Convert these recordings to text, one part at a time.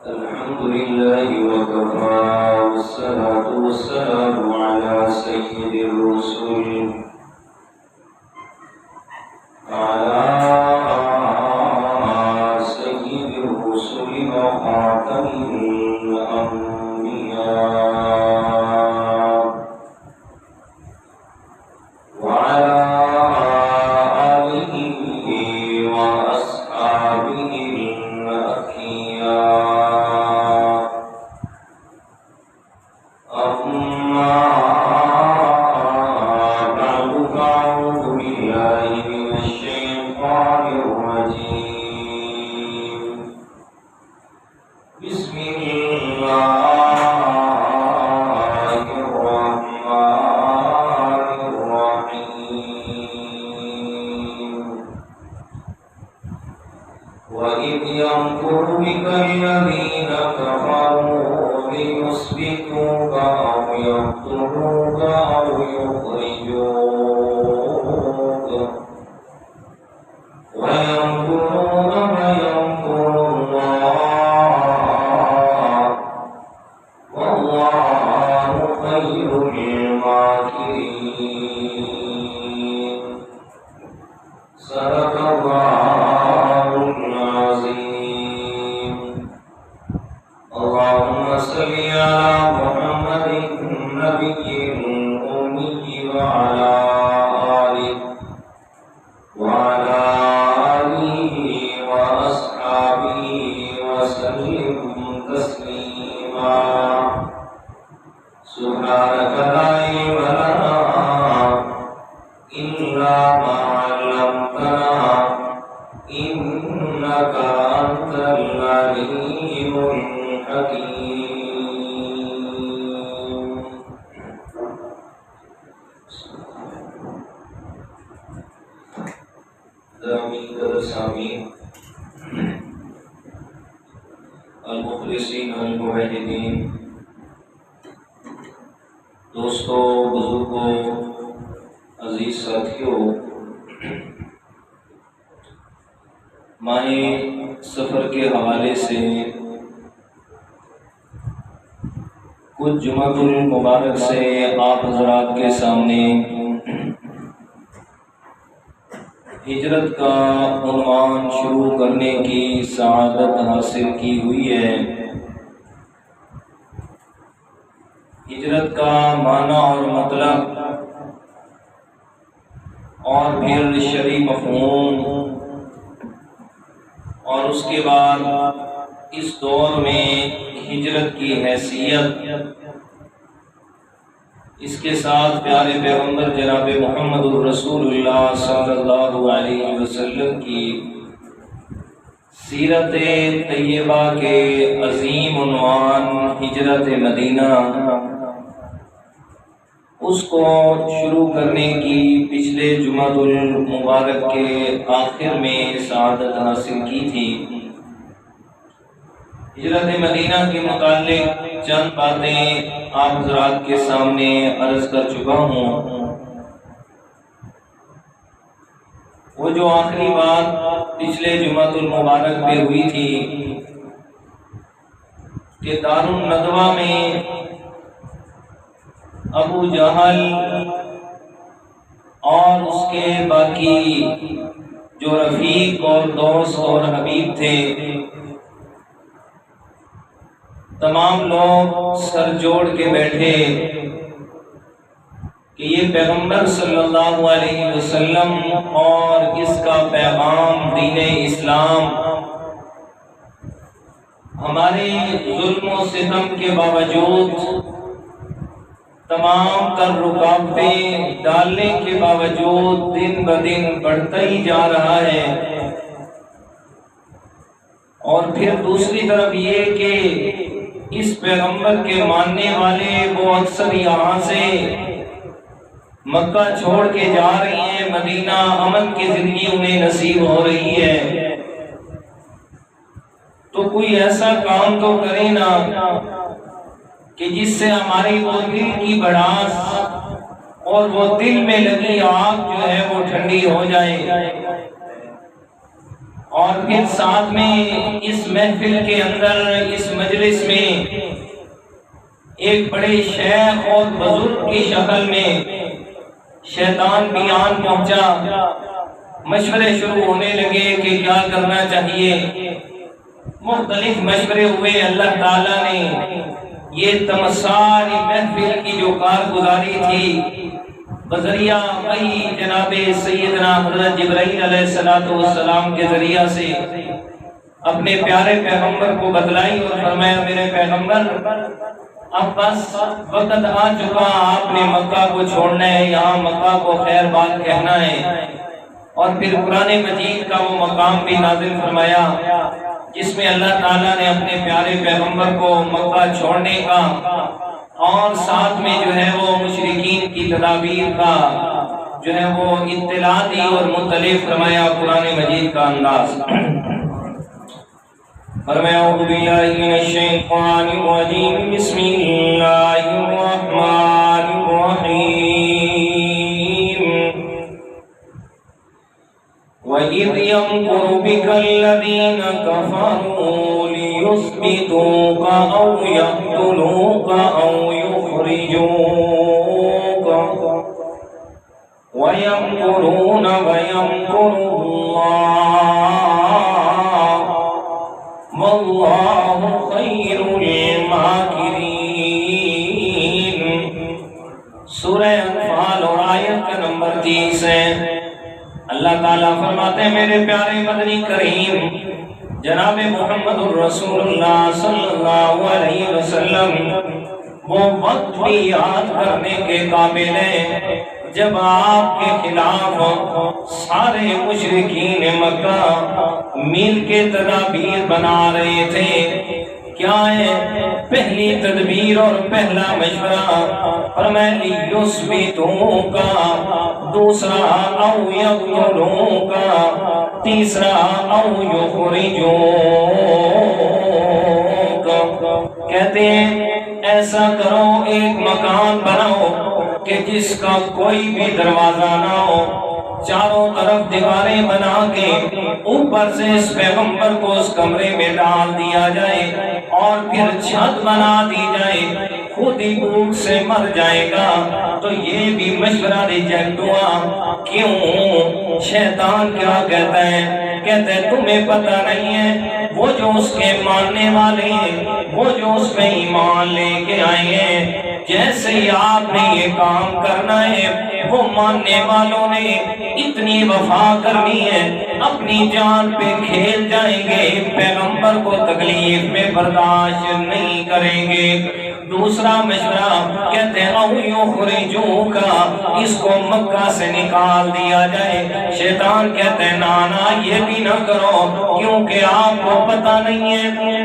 الحمد لله وكفى والصلاة والسلام على سيد الرسل وخاتم الأنبياء وعلى آله وأصحابه الأكياء أما بعد فأعوذ بالله من الشيطان الرجيم بسم الله الرحمن الرحيم وإذ يمكر بك الذين كفروا ليثبتوك أو يقتلوك أو يخرجوك ويمكرون ويمكر الله والله خير الماكرين صدق الله العظيم اللهم صل على محمد النبي الأمي وعلى آله وأصحابه وسلم تسليما سبحانك لا علم لنا إلا ما علمتنا إنك أنت العليم الحكيم. السامعين المخلصین الموحدین، دوستوں، بزرگوں، عزیز ساتھیوں، ماہ سفر کے حوالے سے کچھ جمعۃ المبارک سے آپ حضرات کے سامنے ہجرت کا عنوان شروع کرنے کی سعادت حاصل کی ہوئی ہے۔ ہجرت کا معنی اور مطلب اور پھر شرعی مفہوم، اور اس کے بعد اس دور میں ہجرت کی حیثیت، اس کے ساتھ پیارے پیغمبر جناب محمد الرسول اللہ صلی اللہ علیہ وسلم کی سیرت طیبہ کے عظیم عنوان ہجرت مدینہ، اس کو شروع کرنے کی پچھلے جمعۃ المبارک کے آخر میں سعادت حاصل کی تھی۔ ہجرت مدینہ کے متعلق چند باتیں آپ حضرات کے سامنے عرض کر چکا ہوں۔ وہ جو آخری بات پچھلے جمعۃ المبارک پہ ہوئی تھی کہ دار الندوہ میں ابو جہل اور اس کے باقی جو رفیق اور دوست اور حبیب تھے، تمام لوگ سر جوڑ کے بیٹھے کہ یہ پیغمبر صلی اللہ علیہ وسلم اور اس کا پیغام دین اسلام ہمارے ظلم و ستم کے باوجود، تمام تر رکاوٹیں ڈالنے کے باوجود دن بدن بڑھتا ہی جا رہا ہے۔ اور پھر دوسری طرف یہ کہ اس پیغمبر کے ماننے والے وہ اکثر یہاں سے مکہ چھوڑ کے جا رہی ہیں، مدینہ امن کی زندگی انہیں نصیب ہو رہی ہے، تو کوئی ایسا کام تو کرے نا کہ جس سے ہماری وہ دل کی بڑاس اور وہ دل میں لگی آگ جو ہے وہ ٹھنڈی ہو جائے۔ اور پھر ساتھ میں اس محفل کے اندر اس مجلس میں ایک بڑے شیخ اور بزرگ کی شکل میں شیطان بیان پہنچا، مشورے شروع ہونے لگے کہ کیا کرنا چاہیے۔ مختلف مشورے ہوئے، اللہ تعالیٰ نے یہ تمساری محفل کی جو کارگزاری تھی بذریعہ وحی جناب سیدنا حضرت جبرائیل علیہ السلام کے ذریعہ سے اپنے پیارے پیغمبر کو بتلائی اور فرمایا میرے پیغمبر اب بس وقت آ چکا، آپ نے مکہ کو چھوڑنا ہے، یہاں مکہ کو خیر بات کہنا ہے۔ اور پھر قرآن مجید کا وہ مقام بھی نازل فرمایا جس میں اللہ تعالیٰ نے اپنے پیارے پیغمبر کو مکہ چھوڑنے کا اور ساتھ میں جو ہے وہ مشرکین کی تدابیر کا جو ہے وہ اطلاع دی اور مطلع فرمایا قرآن مجید کا انداز۔ فرمایا اعوذ باللہ من الشیطان الرجیم بسم اللہ الرحمن الرحیم وَإِذْ يَمْكُرُ بِكَ الَّذِينَ كَفَرُوا لِيُثْبِتُوكَ أَوْ يَقْتُلُوكَ أَوْ يُخْرِجُوكَ وَيَمْكُرُونَ وَيَمْكُرُ اللَّهُ وَاللَّهُ خَيْرُ الْمَاكِرِينَ۔ سورہ انفال اور آیت کا نمبر 30 ہے۔ اللہ تعالیٰ فرماتے ہیں میرے پیارے مدنی کریم جناب محمد الرسول اللہ صلی اللہ علیہ وسلم وہ وقت بھی یاد کرنے کے قابل ہے جب آپ کے خلاف سارے مشرکین مکہ مل کے تدابیر بنا رہے تھے۔ کیا ہے پہلی تدبیر اور پہلا مشورہ؟ فرمایا لیثبتوک، دوسرا او یقتلوک، تیسرا او یخرجوک۔ کہتے ہیں ایسا کرو ایک مکان بناؤ کہ جس کا کوئی بھی دروازہ نہ ہو، چاروں طرف دیواریں بنا کے اوپر سے اس پیغمبر کو اس کمرے میں ڈال دیا جائے اور پھر چھت بنا دی جائے، خود ہی بھوک سے مر جائے گا۔ تو یہ بھی مشورہ ریجیکٹ ہوا۔ کیوں؟ شیطان کیا کہتا ہے؟ کہتا ہے تمہیں پتہ نہیں ہے وہ جو اس کے ماننے والے ہیں، وہ جو اس پہ ایمان لے کے آئے ہیں، جیسے ہی آپ نے یہ کام کرنا ہے وہ ماننے والوں نے اتنی وفا کرنی ہے، اپنی جان پہ کھیل جائیں گے، پیغمبر کو تکلیف میں برداشت نہیں کریں گے۔ دوسرا مشورہ کہتے ہیں او یخرجوک، اس کو مکہ سے نکال دیا جائے۔ شیطان کہتے ہیں نانا یہ بھی نہ کرو، کیونکہ آپ کو پتہ نہیں ہے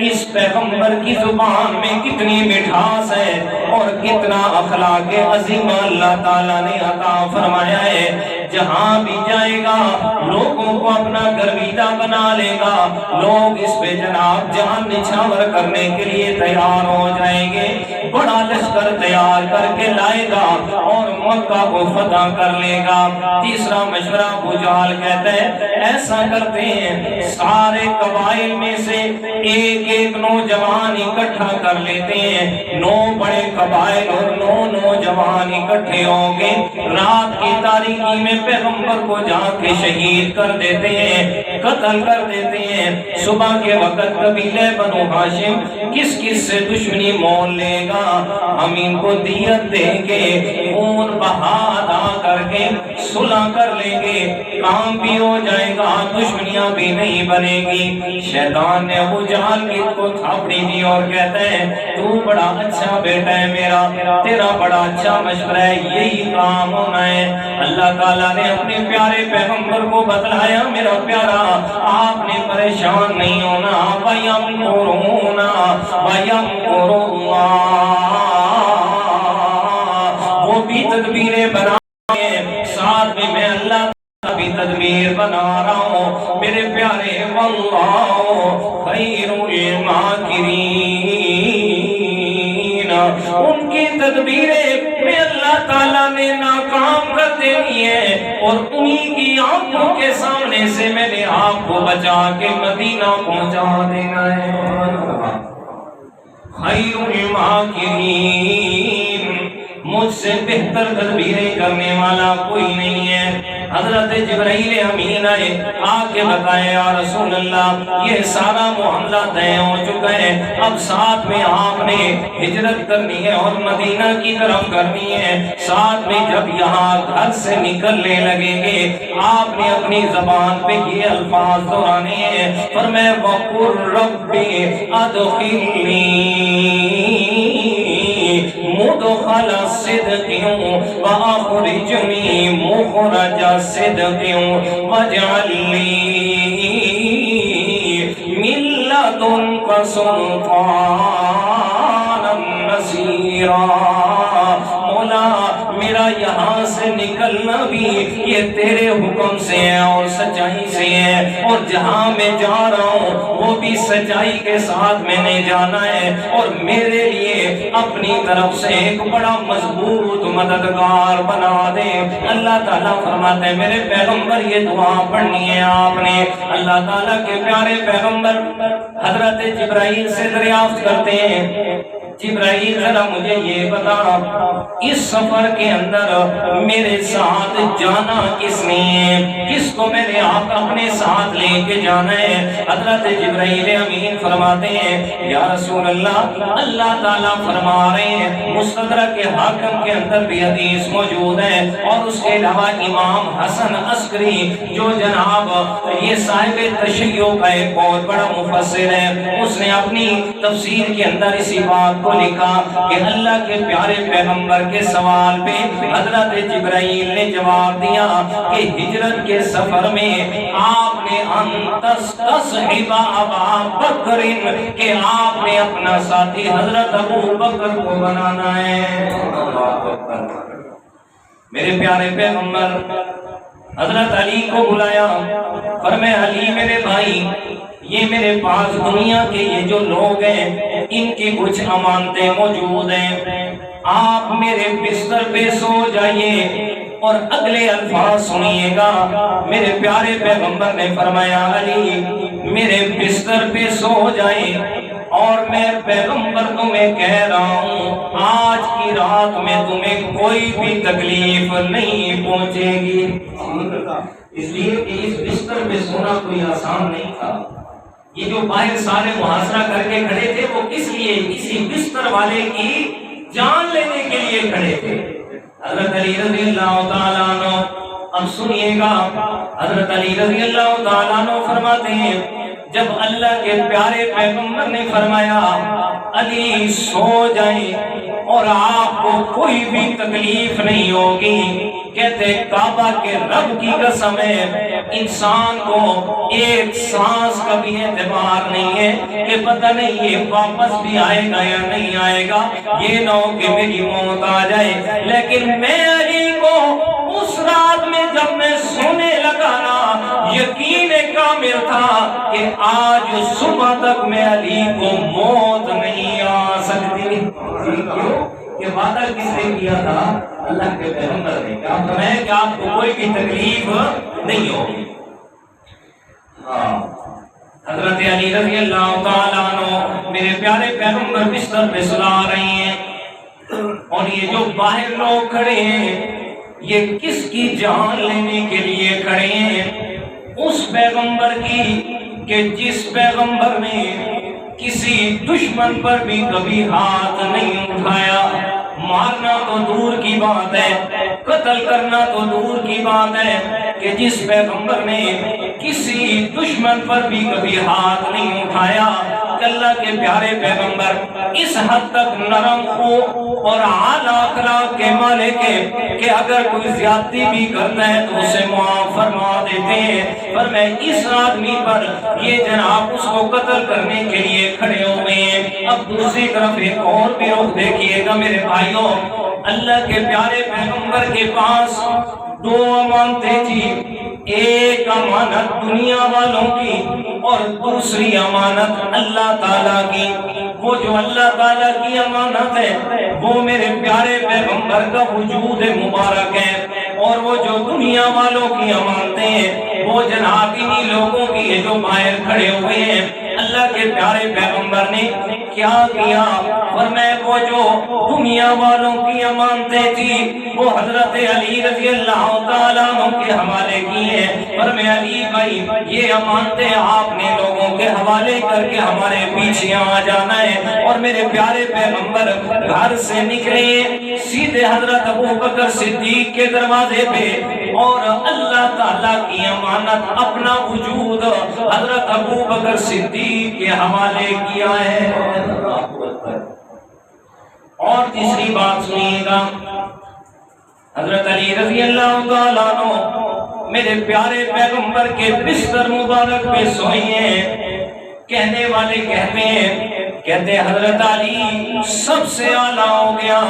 اس پیغمبر کی زبان میں کتنی مٹھاس ہے اور کتنا اخلاق عظیم اللہ تعالیٰ نے عطا فرمایا ہے۔ جہاں بھی جائے گا لوگوں کو اپنا گرویدہ بنا لے گا، لوگ اس پہ جناب جان نچھاور کرنے کے لیے تیار ہو جائیں گے، بڑا لشکر تیار کر کے لائے گا اور مکہ کو فتح کر لے گا۔ تیسرا مشورہ ابو جہل کہتا ہے ایسا کرتے ہیں سارے قبائل میں سے ایک ایک نوجوان اکٹھا کر لیتے ہیں، 9 بڑے قبائل اور 9 نوجوان اکٹھے ہوں گے، رات کی تاریکی میں پیغمبر کو جا کے شہید کر دیتے ہیں، قتل کر دیتے ہیں۔ صبح کے وقت قبیلے بنو ہاشم کس کس سے دشمنی مول لے گا، ہم ان کو دیت دیں گے، خون بہا ادا کر کے صلح کر لیں گے، کام بھی ہو جائے گا، دشمنیاں بھی نہیں بنے گی۔ شیطان نے ابو جہل کی کو تھاپڑی دی اور کہتا ہے تو بڑا اچھا بیٹا ہے میرا، تیرا بڑا اچھا مشورہ ہے، یہی کام ہونا ہے۔ اللہ تعالیٰ نے اپنے پیارے پیغمبر کو بتلایا میرا پیارا آپ نے پریشان نہیں ہونا، وَيَمْكُرُونَ وَيَمْكُرُ اللَّهُ، وہ بھی تدبیریں بنائیں، ساتھ میں اللہ بھی تدبیر بنا رہا ہوں میرے پیارے، وَاللَّهُ خَيْرُ الْمَاكِرِينَ۔ ان کی تدبیریں میں اللہ تعالیٰ نے ناکام کر دینی ہے، اور انہی کی آنکھوں کے سامنے سے میں نے آپ کو بچا کے مدینہ پہنچا دینا ہے۔ خیر الماکرین، مجھ سے بہتر تدبیریں کرنے والا کوئی نہیں ہے۔ حضرت جبرائیل امین آئے، آ کے بتائے یا رسول اللہ یہ سارا معاملہ طے ہو چکا ہے، اب ساتھ میں آپ نے ہجرت کرنی ہے اور مدینہ کی طرف کرنی ہے۔ ساتھ میں جب یہاں گھر سے نکلنے لگیں گے آپ نے اپنی زبان پہ یہ الفاظ دہرانے ہیں، فرمایا وَقُلْ رَبِّ أَدْخِلْنِي مدخل صدق وأخرجني مخرج صدق واجعل لي من لدنك سلطانا نصيرا۔ مولا میرا یہاں سے نکلنا بھی یہ تیرے حکم سے ہے اور سچائی سے ہے، اور جہاں میں جا رہا ہوں وہ بھی سچائی کے ساتھ میں نے جانا ہے، اور میرے لیے اپنی طرف سے ایک بڑا مضبوط مددگار بنا دے۔ اللہ تعالیٰ فرماتے ہیں میرے پیغمبر یہ دعا پڑھنی ہے آپ نے۔ اللہ تعالیٰ کے پیارے پیغمبر حضرت جبرائیل سے دریافت کرتے ہیں، جبرائیل ذرا مجھے یہ بتا اس سفر کے اندر میرے ساتھ جانا کس نے ہے، کس کو میں نے آپ اپنے ساتھ لے کے جانا ہے؟ حضرت جبرائیل امین فرماتے ہیں یا رسول اللہ، اللہ تعالیٰ فرما رہے ہیں، مستدرک حاکم کے اندر بھی حدیث موجود ہے، اور اس کے علاوہ امام حسن عسکری جو جناب یہ صاحب تشیع کا ایک بہت بڑا مفسر ہے، اس نے اپنی تفسیر کے اندر اسی بات کو لکھا کہ اللہ کے پیارے پیغمبر کے سوال پہ حضرت جبرائیل نے جواب دیا کہ ہجرت کے سفر میں آپ نے انتصحب ابا بکر، کہ آپ نے اپنا ساتھی حضرت ابو بکر کو بنانا ہے۔ میرے پیارے پیغمبر حضرت علی کو بلایا، فرمایا علی میرے بھائی، یہ میرے پاس دنیا کے یہ جو لوگ ہیں ان کی کچھ امانتیں موجود ہیں، آپ میرے بستر پہ سو جائیے اور اگلے الفاظ سنیے گا۔ میرے پیارے پیغمبر نے فرمایا علی میرے بستر پہ سو جائیں، اور میں پیغمبر تمہیں کہہ رہا ہوں آج کی رات میں تمہیں کوئی بھی تکلیف نہیں پہنچے گی، اس لیے کہ اس بستر پہ سونا کوئی آسان نہیں تھا۔ یہ جو باہر سارے محاصرہ کر کے کھڑے تھے وہ کس لیے؟ کسی بستر والے کی جان لینے کے لیے کھڑے تھے۔ حضرت علی رضی اللہ تعالیٰ عنہ، اب سنیے گا، حضرت علی رضی اللہ تعالیٰ عنہ فرماتے ہیں جب اللہ کے پیارے پیغمبر نے فرمایا علی سو جائیں اور آپ کو کوئی بھی تکلیف نہیں ہوگی، کہتے کعبہ کے رب کی قسم ہے انسان کو ایک سانس کا بھی اعتبار نہیں ہے کہ پتہ نہیں یہ واپس بھی آئے گا یا نہیں آئے گا، یہ نہ ہو کہ میری موت آ جائے۔ لیکن میں علی کو اس رات میں جب میں سونے لگا نا یقین کامل تھا کہ آج صبح تک میں علی کو موت نہیں آ سکتی۔ کہ وعدہ کس نے کیا تھا؟ اللہ کے پیغمبر نے کہا فرمایا کہ آپ کو کوئی بھی تکلیف نہیں ہوگی۔ حضرت علی رضی اللہ تعالیٰ عنہ میرے پیارے پیغمبر بستر پہ سلا رہے ہیں، اور یہ جو باہر لوگ کھڑے ہیں یہ کس کی جان لینے کے لیے کھڑے ہیں؟ اس پیغمبر کی کہ جس پیغمبر نے کسی دشمن پر بھی کبھی ہاتھ نہیں اٹھایا، مارنا تو دور کی بات ہے، قتل کرنا تو دور کی بات ہے، کہ جس پیغمبر نے کسی دشمن پر بھی کبھی ہاتھ نہیں اٹھایا۔ اللہ کے پیارے پیغمبر اس حد تک نرم خو اور اعلیٰ اخلاق کے مالک ہیں کہ اگر کوئی زیادتی بھی کرتا ہے تو اسے معاف فرما دیتے ہیں، پر میں اس آدمی پر یہ جناب اس کو قتل کرنے کے لیے کھڑے ہوئے ہیں۔ اب دوسری طرف ایک اور بھی رخ دیکھیے گا میرے بھائیوں، اللہ کے پیارے پیغمبر کے پاس دو امانتیں تھی، ایک امانت دنیا والوں کی اور دوسری امانت اللہ تعالیٰ کی۔ وہ جو اللہ تعالیٰ کی امانت ہے وہ میرے پیارے پیغمبر کا وجود مبارک ہے، اور وہ جو دنیا والوں کی امانتیں ہیں وہ جناب انہی لوگوں کی ہے جو باہر کھڑے ہوئے ہیں۔ اللہ کے پیارے پیغمبر نے کیا کیا؟ فرمایا وہ جو دنیا والوں کی امانتیں تھی وہ حضرت علی رضی اللہ تعالیٰ عنہ کے حوالے کی ہیں۔ فرمایا علی بھائی یہ امانتیں آپ نے لوگوں کے حوالے کر کے ہمارے پیچھے آ جانا ہے۔ اور میرے پیارے پیغمبر گھر سے نکلے سیدھے حضرت ابوبکر صدیق کے دروازے پہ، اور اللہ تعالیٰ کی امانت اپنا وجود حضرت ابوبکر صدیق کے حوالے کیا ہے۔ اور تیسری بات سنیے گا، حضرت علی رضی اللہ تعالیٰ عنہ میرے پیارے پیغمبر کے بستر مبارک پہ سوئے ہیں۔ کہنے والے کہتے ہیں حضرت علی سب سے اعلیٰ ہو گیا۔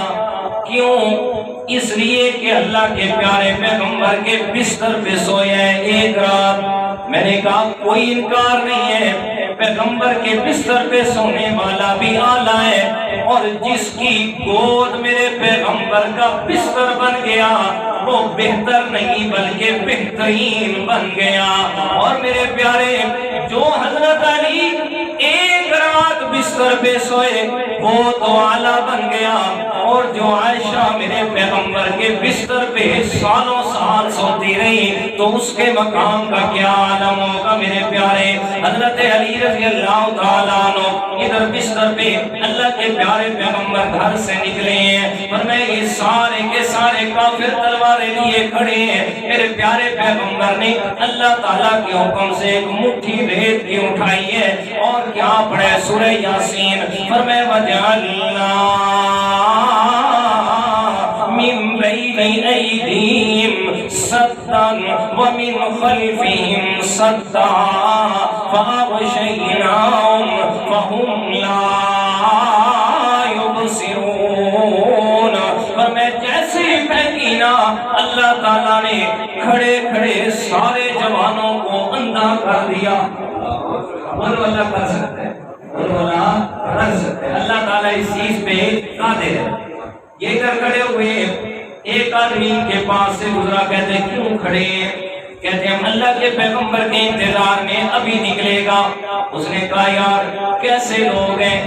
کیوں؟ اس لیے کہ اللہ کے پیارے پیغمبر کے بستر پہ سوئے ہیں ایک رات۔ میں نے کہا کوئی انکار نہیں ہے، پیغمبر کے بستر پہ سونے والا بھی اعلیٰ ہے، اور جس کی گود میرے پیغمبر کا بستر بن گیا وہ بہتر نہیں بلکہ بہترین بن گیا۔ اور میرے پیارے جو حضرت علی ایک رات بستر پہ سوئے وہ تو اعلیٰ بن گیا، اور جو عائشہ میرے پیغمبر کے بستر پہ سالوں سال سوتی رہی تو اس کے مقام کا کیا عالم ہوگا میرے پیارے۔ حضرت علی رضی اللہ تعالیٰ عنہ ادھر بستر پہ اللہ کے پیارے پیغمبر گھر سے نکلے ہیں، اور میں یہ سارے کے سارے کافر تلواریں لیے کھڑے ہیں۔ میرے پیارے پیغمبر نے اللہ تعالیٰ کے حکم سے ایک مٹھی ریت کی اٹھائی ہے اور کیا پڑھے سورہ یاسین۔ فرمائے وَجَعَلْنَا مِن بَيْنِ أَيْدِيهِمْ سَدًّا وَمِنْ خَلْفِهِمْ سَدًّا فَأَغْشَيْنَاهُمْ فَهُمْ لَا يُبْصِرُونَ۔ فرمائے جیسے پہنینا اللہ تعالیٰ نے کھڑے کھڑے سارے جوانوں کو اندھا کر دیا۔ اللہ کر سکتا ہے، اللہ تعالیٰ اس چیز پہ قادر ہے۔ یہ کر کھڑے ہوئے ایک آدمی کے پاس سے گزرا، کہتے کیوں کھڑے ہیں؟ کہتے ہم اللہ کے پیغمبر کے انتظار میں ابھی نکلے گا۔ اس نے کہا یار کیسے لوگ ہیں،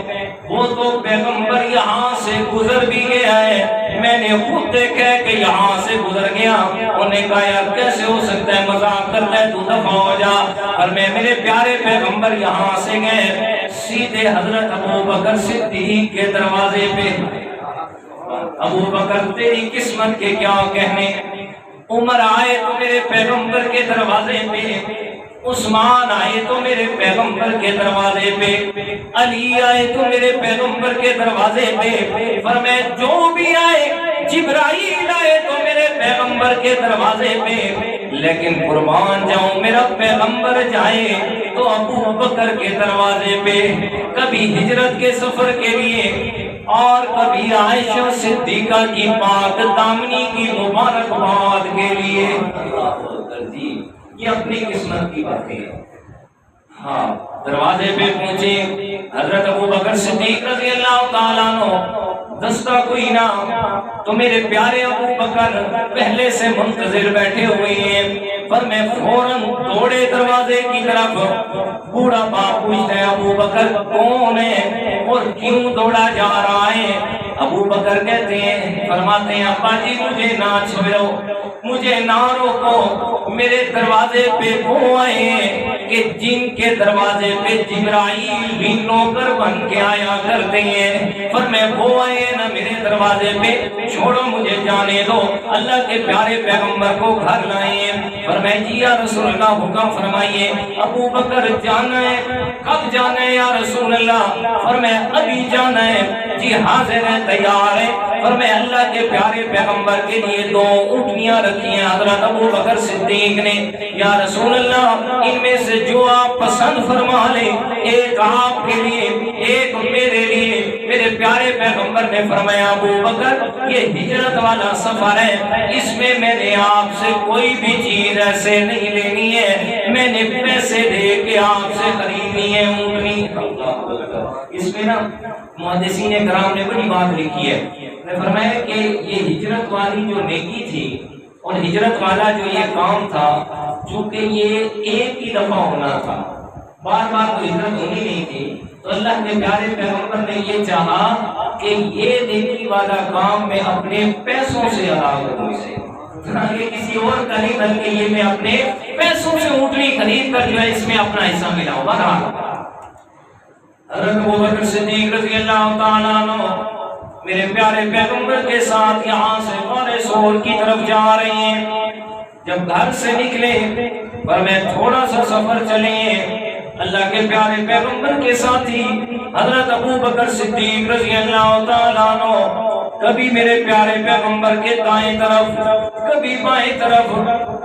وہ تو پیغمبر یہاں سے گزر بھی گیا ہے، میں نے خود دیکھا کہ یہاں سے گزر گیا۔ انہوں نے کہا یار کیسے ہو سکتا ہے، مذاق کرتا ہے، تو دفع ہو جا۔ اور میں میرے پیارے پیغمبر یہاں سے گئے سیدھے حضرت ابوبکر صدیق کے دروازے پہ۔ ابوبکر تیری قسمت کے کیا کہنے، عمر آئے تو میرے پیغمبر کے دروازے پہ، عثمان آئے تو میرے پیغمبر کے دروازے پہ، علی آئے تو میرے پیغمبر کے دروازے پہ، فرمائے جو بھی آئے، جبرائیل آئے تو میرے پیغمبر کے دروازے پہ، لیکن قربان جاؤں میرا پیغمبر جائے تو ابوبکر کے دروازے پہ، کبھی ہجرت کے سفر کے لیے اور کبھی عائشہ صدیقہ کی پاک دامنی کی مبارکباد کے لیے۔ یہ اپنی قسمت کی باتیں ہیں۔ ہاں دروازے پہ پہنچے حضرت ابوبکر صدیق رضی اللہ تعالیٰ عنہ، دستہ کوئی نہ تو میرے پیارے ابوبکر پہلے سے منتظر بیٹھے ہوئے ہیں، پر میں فوراً دوڑے دروازے کی طرف۔ بوڑھا باپ پوچھتا ہے ابوبکر کون ہے اور کیوں دوڑا جا رہا ہے؟ ابوبکر کہتے ہیں، فرماتے ہیں ابا جی مجھے نہ چھوڑو، مجھے نہ روکو، میرے دروازے پہ وہ آئے ہیں کہ جن کے دروازے پہ جبرائیل بھی نوکر بن کے آیا کرتے ہیں، پر میں وہ آئے نا میرے دروازے پہ، چھوڑو مجھے جانے دو۔ اللہ کے پیارے پیغمبر کو گھر لائے، پر میں جی یا رسول اللہ حکم فرمائیے۔ ابوبکر جانا ہے، کب جانا ہے یا رسول اللہ؟ اور میں ابھی جانا ہے، جی حاضر ہے تیار ہے۔ اور میں اللہ کے پیارے پیغمبر کے لیے 2 اونٹنیاں رکھی ہیں حضرت ابوبکر صدیق نے، یا رسول اللہ ان میں سے جو آپ پسند فرما لیں، ایک آپ کے لیے ایک میرے لیے۔ میرے پیارے پیغمبر نے فرمایا ابوبکر یہ ہجرت والا سفر ہے، اس میں میں نے آپ سے کوئی بھی چیز ایسے نہیں لینی ہے، میں نے پیسے دے کے آپ سے خریدنی ہے اونٹنی۔ اس میں نا محدثین کرام نے بڑی بات لکھی ہے، فرمایا کہ یہ ہجرت والی جو نیکی تھی اور ہجرت والا جو یہ کام تھا، چونکہ یہ ایک ہی دفعہ ہونا تھا، بار بار تو ہجرت ہونی نہیں تھی، تو اللہ کے پیارے پیغمبر نے یہ چاہا کہ یہ نیکی والا کام میں اپنے پیسوں سے ادا کروں اسے، یہ کسی اور کا نہیں بلکہ یہ میں اپنے پیسوں سے اونٹنی خرید کر جو ہے اس میں اپنا حصہ ملاؤں گا۔ حضرت ابوبکر صدیق رضی اللہ تعالیٰ عنہ میرے پیارے پیغمبر کے ساتھ یہاں سے غار ثور کی طرف جا رہے ہیں، جب گھر سے نکلے پر میں تھوڑا سا سفر چلے، اللہ کے پیارے پیغمبر کے ساتھی حضرت ابوبکر صدیق رضی اللہ تعالیٰ عنہ کبھی میرے پیارے پیغمبر کے دائیں طرف، کبھی بائیں طرف،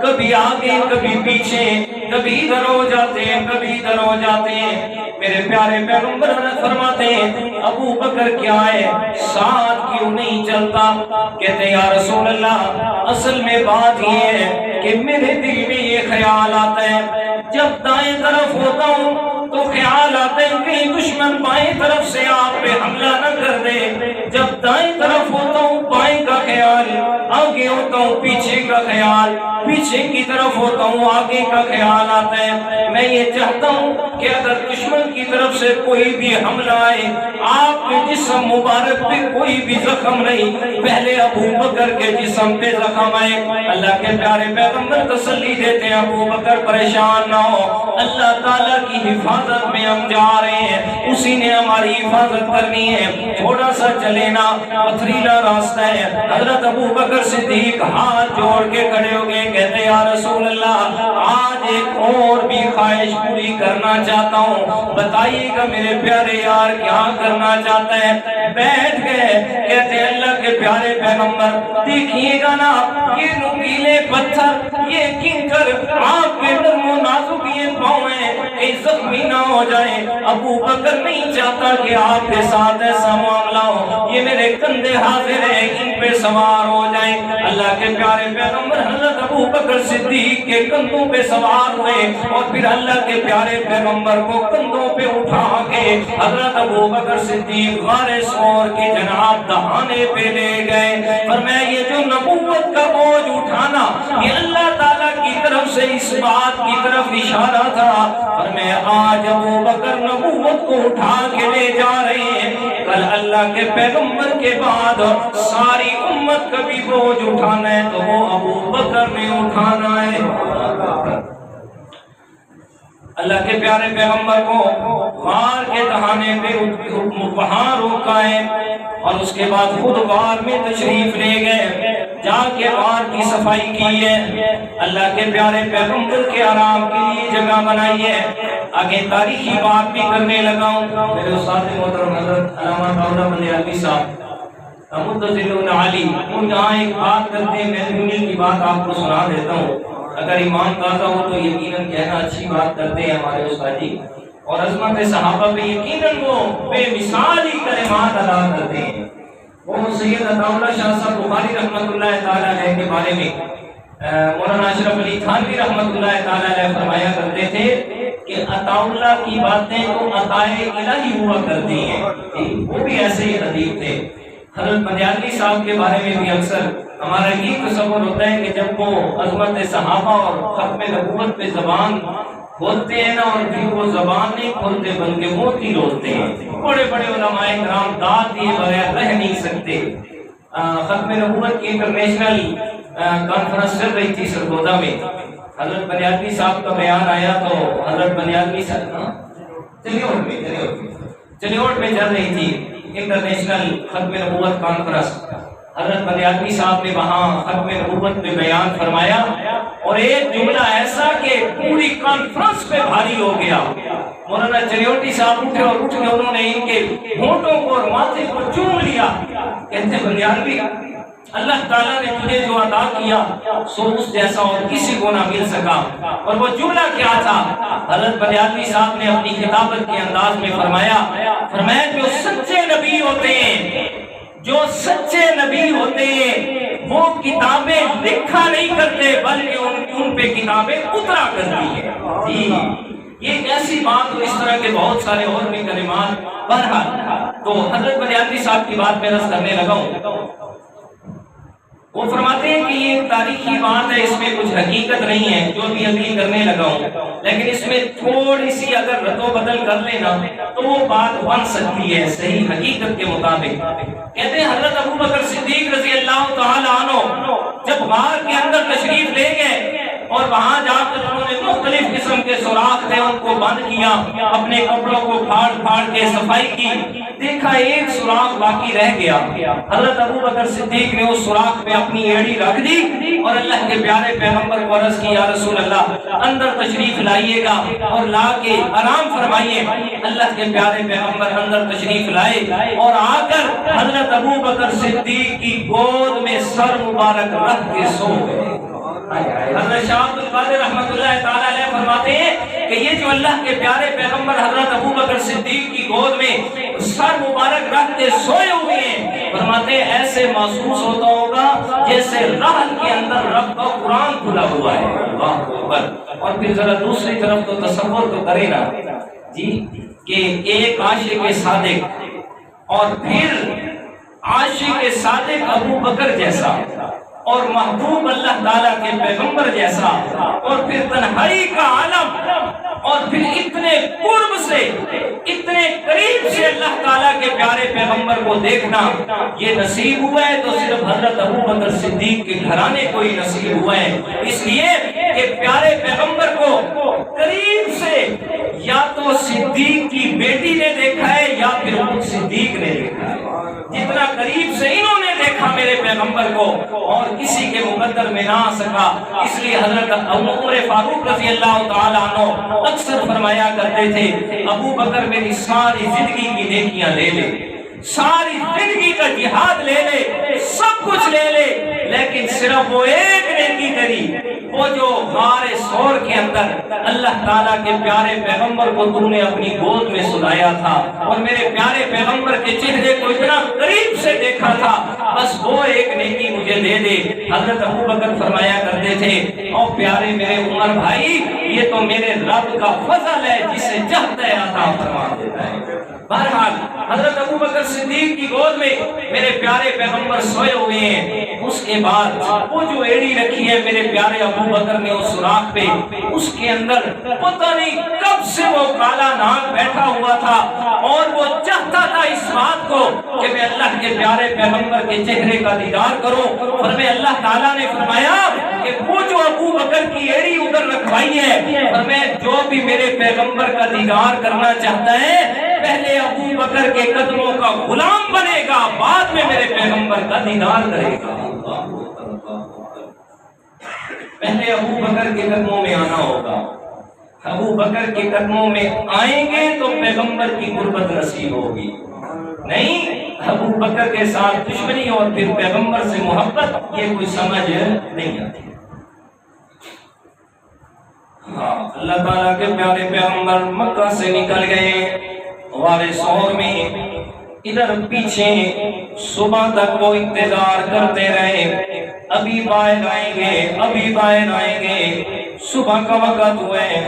کبھی آگے کبھی پیچھے، کبھی ادھر ہو جاتے ہیں کبھی ادھر ہو جاتے ہیں۔ میرے پیارے پیغمبر فرماتے ہیں ابو بکر کیا ہے ساتھ کیوں نہیں چلتا؟ کہتے ہیں یا رسول اللہ اصل میں بات یہ ہے کہ میرے دل میں یہ خیال آتا ہے جب دائیں طرف ہوتا ہوں تو خیال آتا ہے کہ دشمن بائیں طرف سے آپ پہ حملہ نہ کر دے، جب دائیں طرف ہوتا ہوں بائیں کا خیال، آگے ہوتا ہوں پیچھے کا خیال، پیچھے کی طرف ہوتا ہوں آگے کا خیال آتا ہے۔ میں یہ چاہتا ہوں کہ اگر دشمن کی طرف سے کوئی بھی حملہ آئے، آپ کے جسم مبارک پہ کوئی بھی زخم نہیں، پہلے ابو بکر کے جسم پہ زخم آئے۔ اللہ کے پیارے پیغمبر تسلی دیتے ہیں ابو بکر پریشان نہ ہو، اللہ تعالیٰ کی حفاظت میں ہم جا رہے ہیں، اسی نے ہماری حفاظت کرنی ہے، تھوڑا سا چلے نا پتھریلا راستہ ہے۔ حضرت ابو بکر صدیق ہاتھ جوڑ کے کھڑے ہو گئے، کہتے یا رسول اللہ آج ایک اور بھی خواہش پوری کرنا چاہتا ہوں، بتائیے گا میرے پیارے یار کیا کرنا چاہتا ہے؟ بیٹھ گئے، کہتے اللہ کے پیارے پیغمبر دیکھیے گا نا یہ نوکیلے پتھر، یہ کنکر آپ کے نرم و نازک یہ پاؤں ہیں کہ زخمی نہ ہو جائیں، ابو بکر نہیں چاہتا کہ آپ کے ساتھ ایسا معاملہ ہو، یہ میرے کندھے حاضر ہیں ان پہ سوار ہو جائیں۔ اللہ کے پیارے پیغمبر حضرت ابو بکر صدیق کے کندھوں پہ سوار ہوئے اور پھر اللہ کے پیارے پیغمبر کو کندھوں پہ اٹھا کے حضرت ابو بکر صدیق غار ثور کی جناب دہانے پہ لے گئے۔ فرمایا یہ جو نبوت کا بوجھ اٹھانا یہ اللہ تعالیٰ کی طرف سے اس بات کی طرف اشارہ تھا، فرمایا آج ابو بکر نبوت کو اٹھا کے لے جا رہے ہیں، کل اللہ کے پیغمبر کے بعد ساری امت کا بھی بوجھ اٹھانا ہے تو وہ ابو بکر نے اٹھانا ہے۔ اللہ کے پیارے پیغمبر کو غار کے دہانے پہ وہاں روکا ہے اور اس کے بعد خود غار میں تشریف لے گئے، جا کے غار کی صفائی کی ہے، اللہ کے پیارے پیغمبر کے آرام کے لیے جگہ بنائی ہے۔ آگے تاریخی بات بھی کرنے لگا ہوں، میرے استاد محترم حضرت علامہ داؤد بندیالوی صاحب متضل علی ان جہاں ایک بات کرتے ہیں، میں دنیا کی بات آپ کو سنا دیتا ہوں، اگر ایمان تازہ ہو تو یقیناً کہنا اچھی بات کرتے ہیں ہمارے استاد جی، اور عظمت صحابہ پہ یقیناً وہ بے مثال ہی کلمات ادا کرتے ہیں۔ وہ سید عطا اللہ شاہ صاحب بخاری رحمۃ اللہ تعالیٰ علیہ کے بارے میں مولانا اشرف علی تھانوی رحمۃ اللہ تعالیٰ علیہ فرمایا کرتے تھے کہ عطا اللہ کی باتیں تو عطائے الہی ہوا کرتی ہیں، وہ بھی ایسے ہی ادیب تھے۔ حضرت بندیالوی صاحب کے بارے میں بھی اکثر ہمارا یہ تصور ہوتا ہے کہ جب وہ عظمت صحابہ اور ختم نبوت پہ زبان کھولتے ہیں نا اور پھر وہ زبان نہیں کھولتے بلکہ موتی لوٹتے ہیں، بڑے بڑے علماء کرام داد دیے بغیر رہ نہیں سکتے۔ ختم نبوت کی انٹرنیشنل کانفرنس چل رہی تھی سرگودا میں، حضرت بندیالوی صاحب کا بیان آیا تو حضرت بندیالوی صاحب چلیوٹ میں چل رہی تھی انٹرنیشنل ختم نبوت کانفرنس، حضرت بندیالوی صاحب نے وہاں ختم نبوت میں بیان فرمایا اور ایک جملہ ایسا کہ پوری کانفرنس پہ بھاری ہو گیا۔ مولانا چلیوٹی صاحب اٹھے اور اٹھ کے انہوں نے ان کے ہونٹوں کو اور ماتھے کو چوم لیا، کہتے بندیالوی اللہ تعالیٰ نے تجھے جو عطا کیا سو اس جیسا اور کسی کو نہ مل سکا۔ اور وہ جملہ کیا تھا؟ حضرت بندیالوی صاحب نے اپنی خطابت کے انداز میں فرمایا جو سچے نبی ہوتے ہیں، جو سچے نبی ہوتے ہیں وہ کتابیں لکھا نہیں کرتے بلکہ ان پہ کتابیں اترا کرتی ہیں۔ جی یہ ایک ایسی بات، اس طرح کے بہت سارے اور بھی کلمات بہرحال تو حضرت بریلوی صاحب کی بات میں رس کرنے لگا ہوں. وہ فرماتے ہیں کہ یہ ایک تاریخی بات ہے، اس میں کچھ حقیقت نہیں ہے جو بھی ابھی کرنے لگا ہوں، لیکن اس میں تھوڑی سی اگر رد و بدل کر لینا تو وہ بات بن سکتی ہے صحیح حقیقت کے مطابق. کہتے ہیں حضرت ابو بکر صدیق رضی اللہ تعالی عنہ جب غار کے اندر تشریف لے گئے اور وہاں جا کر انہوں نے مختلف قسم کے سوراخ تھے ان کو بند کیا، اپنے کپڑوں کو پھاڑ پھاڑ کے صفائی کی، دیکھا ایک سوراخ باقی رہ گیا. حضرت ابو بکر صدیق نے اس سوراخ پہ اپنی ایڑی رکھ دی اور اللہ کے پیارے پیغمبر کو عرض کی، یا رسول اللہ اندر تشریف لائیے گا اور لا کے آرام فرمائیے. اللہ کے پیارے پیغمبر اندر تشریف لائے اور آ کر حضرت ابو بکر صدیق کی گود میں سر مبارک رکھ کے سو گئے. حضرت شاہ عبد القادر رحمۃ اللہ تعالی علیہ فرماتے ہیں کہ یہ جو اللہ کے پیارے پیغمبر حضرت ابو بکر صدیق کی گود میں سر مبارک رکھ کے سوئے ہوئے ہیں، فرماتے ہیں ایسے محسوس ہوتا ہوگا جیسے رحل کے اندر رب کا قرآن کھلا ہوا ہے. اللہ اکبر. اور پھر ذرا دوسری طرف تو تصور تو کرے نا جی کہ ایک عاشق صادق اور پھر عاشق صادق ابو بکر جیسا اور محبوب اللہ تعالیٰ کے پیغمبر جیسا اور پھر تنہائی کا عالم اور پھر اتنے قرب سے اتنے قریب سے اللہ تعالیٰ کے پیارے پیغمبر کو دیکھنا یہ نصیب ہوا ہے تو صرف حضرت ابو بکر صدیق کے گھرانے کو ہی نصیب ہوا ہے. اس لیے کہ پیارے پیغمبر کو قریب سے یا تو صدیق کی بیٹی نے دیکھا ہے یا پھر وہ صدیق نے دیکھا ہے. جتنا قریب سے انہوں نے دیکھا میرے پیغمبر کو اور کسی کے مقدر میں نہ آ سکا. اس لیے حضرت عمر فاروق رضی اللہ تعالیٰ عنہ اکثر فرمایا کرتے تھے، ابو بکر میری ساری زندگی کی نیکیاں لے لے، ساری زندگی کا جہاد لے لے، سب کچھ لے لے، لیکن صرف وہ ایک نیکی تیری، وہ جو غار ثور کے اندر اللہ تعالیٰ کے پیارے پیغمبر کو تم نے اپنی گود میں سلایا تھا اور میرے پیارے پیغمبر کے چہرے کو اتنا قریب سے دیکھا تھا، بس وہ ایک نیکی مجھے دے دے. حضرت ابو بکر فرمایا کرتے تھے، او پیارے میرے عمر بھائی یہ تو میرے رب کا فضل ہے جسے چاہتا ہے عطا فرما دیتا ہے. بہرحال حضرت ابو بکر صدیق کی گود میں میرے پیارے پیغمبر سوئے ہوئے ہیں. اس کے بعد وہ جو ایڑی رکھی ہے میرے پیارے ابو بکر نے اس سوراخ پہ، اس کے اندر پتہ نہیں کب سے وہ کالا ناگ بیٹھا ہوا تھا اور وہ چاہتا تھا اس بات کو کہ میں اللہ کے پیارے پیغمبر کے چہرے کا دیدار کروں. اور میں اللہ تعالیٰ نے فرمایا کہ وہ جو ابو بکر کی ایڑی ادھر رکھوائی ہے اور میں جو بھی میرے پیغمبر کا دیدار کرنا چاہتا ہے پہلے ابو بکر کے قدموں کا غلام بنے گا، بعد میں میرے پیغمبر کا دیدار کرے گا. پہلے ابو بکر کے قدموں میں آنا ہوگا، ابو بکر کے قدموں میں آئیں گے تو پیغمبر کی قربت نصیب ہوگی. نہیں ابو بکر کے ساتھ دشمنی اور پھر پیغمبر سے محبت یہ کوئی سمجھ نہیں آتی. ہاں اللہ تعالیٰ کے پیارے پیغمبر مکہ سے نکل گئے غار ثور میں. ادھر پیچھے صبح تک وہ انتظار کرتے رہے، ابھی باہر آئیں گے ابھی باہر آئیں گے. صبح کا وقت ہوئے،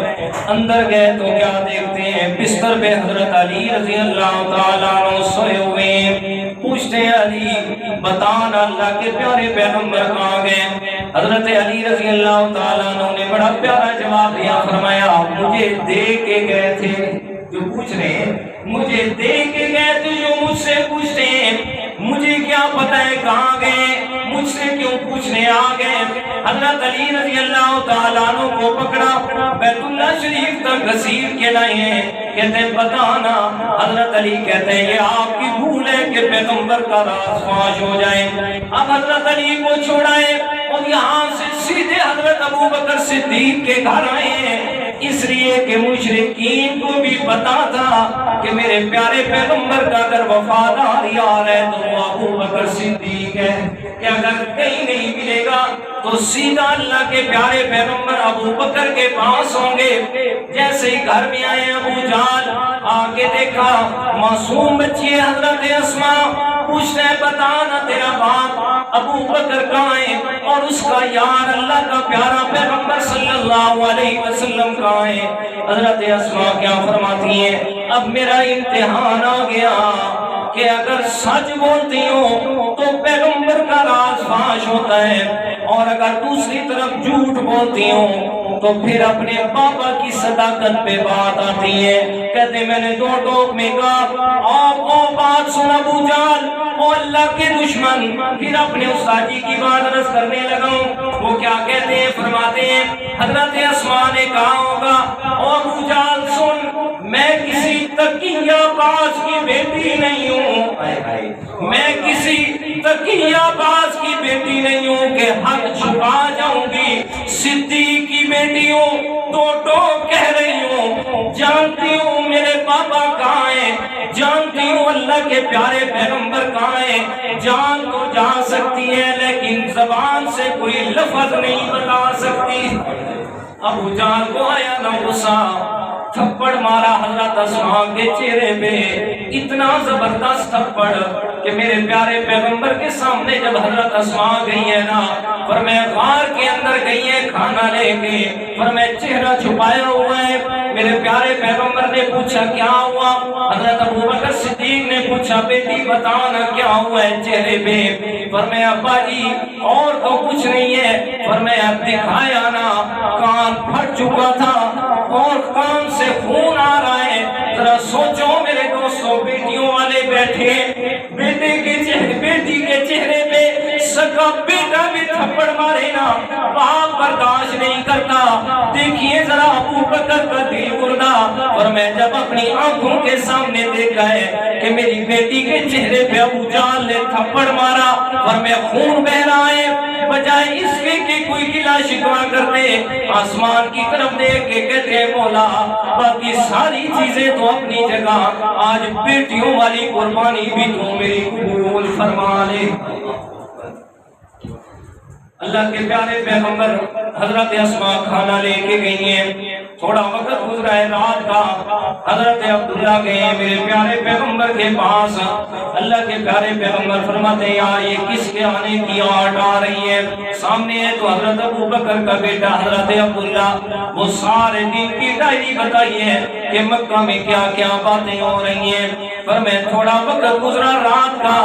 اندر گئے تو کیا دیکھتے ہیں بستر پہ حضرت علی رضی اللہ تعالیٰ عنہ سوئے ہوئے. پوچھتے ہیں علی بتانا اللہ کے پیارے پیغمبر کہاں گئے؟ حضرت علی رضی اللہ تعالیٰ عنہ نے بڑا پیارا جواب دیا، فرمایا مجھے دے کے گئے تھے. جو پوچھ رہے ہیں مجھے دے کے گئے تھے، جو مجھ سے پوچھتے ہیں مجھے کیا پتا ہے کہاں گئے، مجھ سے کیوں پوچھنے آ گئے. حضرت علی رضی اللہ تعالیٰ عنہ کو پکڑا، بیت اللہ شریف تک گھسیٹ کے لائے ہیں. کہتے ہیں بتانا. حضرت علی کہتے ہیں یہ آپ کی بھول ہے کہ پیغمبر کا راز فاش ہو جائے. اب حضرت علی کو چھوڑائے اور یہاں سے سیدھے حضرت ابو بکر صدیق کے گھر آئے ہیں، اس لیے کہ مشرکین کو بھی پتا تھا کہ میرے پیارے پیغمبر کا اگر وفادار یار ہے تو وہ ابو بکر صدیق ہے، کہ اگر کہیں نہیں ملے گا تو سیدھا اللہ کے پیارے پیغمبر ابو بکر کے پاس ہوں گے. جیسے ہی گھر میں آئے ابو جان آگے دیکھا معصوم بچی ہے حضرت اسماء، پوچھتے ہیں بتانا تیرا باپ ابو بکر کہاں ہے اور اس کا یار اللہ کا پیارا پیغمبر صلی اللہ علیہ وسلم کہاں ہے؟ حضرت اسماء کیا فرماتی ہیں اب میرا امتحان آ گیا کہ اگر سچ بولتی ہوں تو پیغمبر کا راز فاش ہوتا ہے، اور اگر دوسری طرف جھوٹ بولتی ہوں تو پھر اپنے پاپا کی صداقت پہ بات آتی ہے۔ کہتے میں نے دو ٹوک میں کہا آپ بات سن ابو جہل او اللہ کے دشمن، پھر اپنے استاد جی کی بات رس کرنے لگا ہوں۔ وہ کیا کہتے ہیں؟ فرماتے ہیں حضرت اسماء نے کہا ہوگا او ابو جہل سن، میں کسی تقیہ باز کی بیٹی نہیں ہوں، میں کسی تقیہ باز کی بیٹی نہیں ہوں کہ حق چھپا جاؤں گی، صدیق کی بیٹی ہوں، دو ٹوک کہہ رہی ہوں، جانتی ہوں میرے پاپا کہاں ہیں، جانتی ہوں اللہ کے پیارے پیغمبر کہاں ہیں، جان تو جا سکتی ہے لیکن زبان سے کوئی لفظ نہیں بتا سکتی۔ ابو جہل کو آیا نہ غصہ، تھپڑ مارا حضرت اسماء کے چہرے پہ، اتنا زبردست تھپڑ کہ میرے پیارے پیغمبر کے سامنے جب حضرت اسماء گئی ہے نا، فرمایا غار کے اندر گئی ہے کھانا لے کے، فرمایا چہرہ چھپایا ہوا ہے، میرے پیارے پیغمبر نے پوچھا کیا ہوا؟ حضرت ابوبکر صدیق نے پوچھا بیٹی بتانا کیا ہوا ہے چہرے پہ؟ فرمایا ابا جی اور تو کچھ نہیں ہے، فرمایا دکھایا نا کان پھٹ چکا تھا اور کان سے خون آ رہا ہے۔ ذرا سوچو میرے دوستوں، بیٹیوں والے بیٹھے، بیٹی کے چہرے پہ سگا بیٹا بھی تھپڑ مارے نا، باپ برداشت نہیں کرتا۔ دیکھیے ذرا ابو بکر کا دل گردہ، اور میں جب اپنی آنکھوں کے سامنے دیکھا ہے کہ میری بیٹی کے چہرے پہ ابو جہل نے تھپڑ مارا اور میں خون بہ رہا ہے، بجائے اس کے کوئی گلا شکوا کرتے، آسمان کی طرف دیکھ کے کہتے ہیں مولا باقی ساری چیزیں تو اپنی جگہ، آج بیٹیوں والی قربانی بھی تو میری قبول فرما لے۔ اللہ کے پیارے پیغمبر حضرت اسماء کھانا لے کے گئی ہیں، تھوڑا وقت گزرا ہے رات کا، حضرت عبداللہ گئے میرے پیارے پیغمبر کے پاس، اللہ کے پیارے پیغمبر فرماتے ہیں یار یہ کس کے آنے کی آٹ آ رہی ہے؟ سامنے ہے تو حضرت ابو بکر کا بیٹا حضرت عبداللہ، وہ سارے دن کی ڈائری بتائی ہے کہ مکہ میں کیا کیا باتیں ہو رہی ہیں۔ پر میں تھوڑا وقت گزرا رات کا،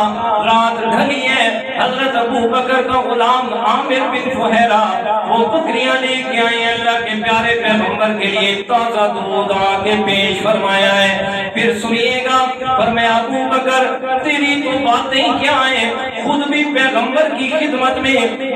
رات ڈھلی ہے، حضرت ابو بکر کا غلام عامر بن فہیرہ وہ بکریاں لے کے آئے ہیں، اللہ کے پیارے پیغمبر کے لیے تازہ دودھ آ کے پیش فرمایا ہے۔ پھر سنیے گا، فرمایا ابو بکر تیری تو باتیں کیا ہیں، خود بھی پیغمبر کی خدمت میں،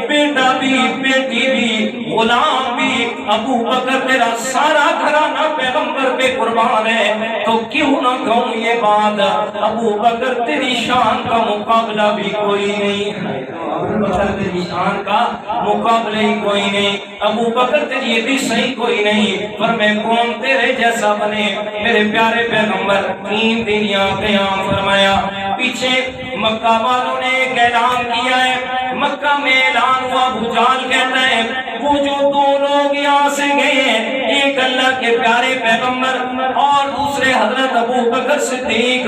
بیٹا بھی بیٹی بھی غلام بھی، ابو بکر تیرا سارا گھرانہ پیغمبر پہ قربان ہے، تو کیوں نہ کہوں یہ بات، ابو بکر تیری شان کا مقابلہ بھی کوئی نہیں ہے، ابو بکر تیری شان کا مقابلہ ہی کوئی نہیں، ابو بکر تیری بھی صحیح کوئی نہیں، پر میں کون تیرے جیسا بنے؟ میرے پیارے پیغمبر 3 دن یہاں قیام فرمایا۔ پیچھے مکہ والوں نے ایک اعلان کیا ہے، مکہ میں اعلان ہوا، ابو جہل کہتا ہے وہ جو 2 لوگ یہاں سے گئے ہیں، ایک اللہ کے پیارے پیغمبر اور دوسرے حضرت ابو بکر صدیق،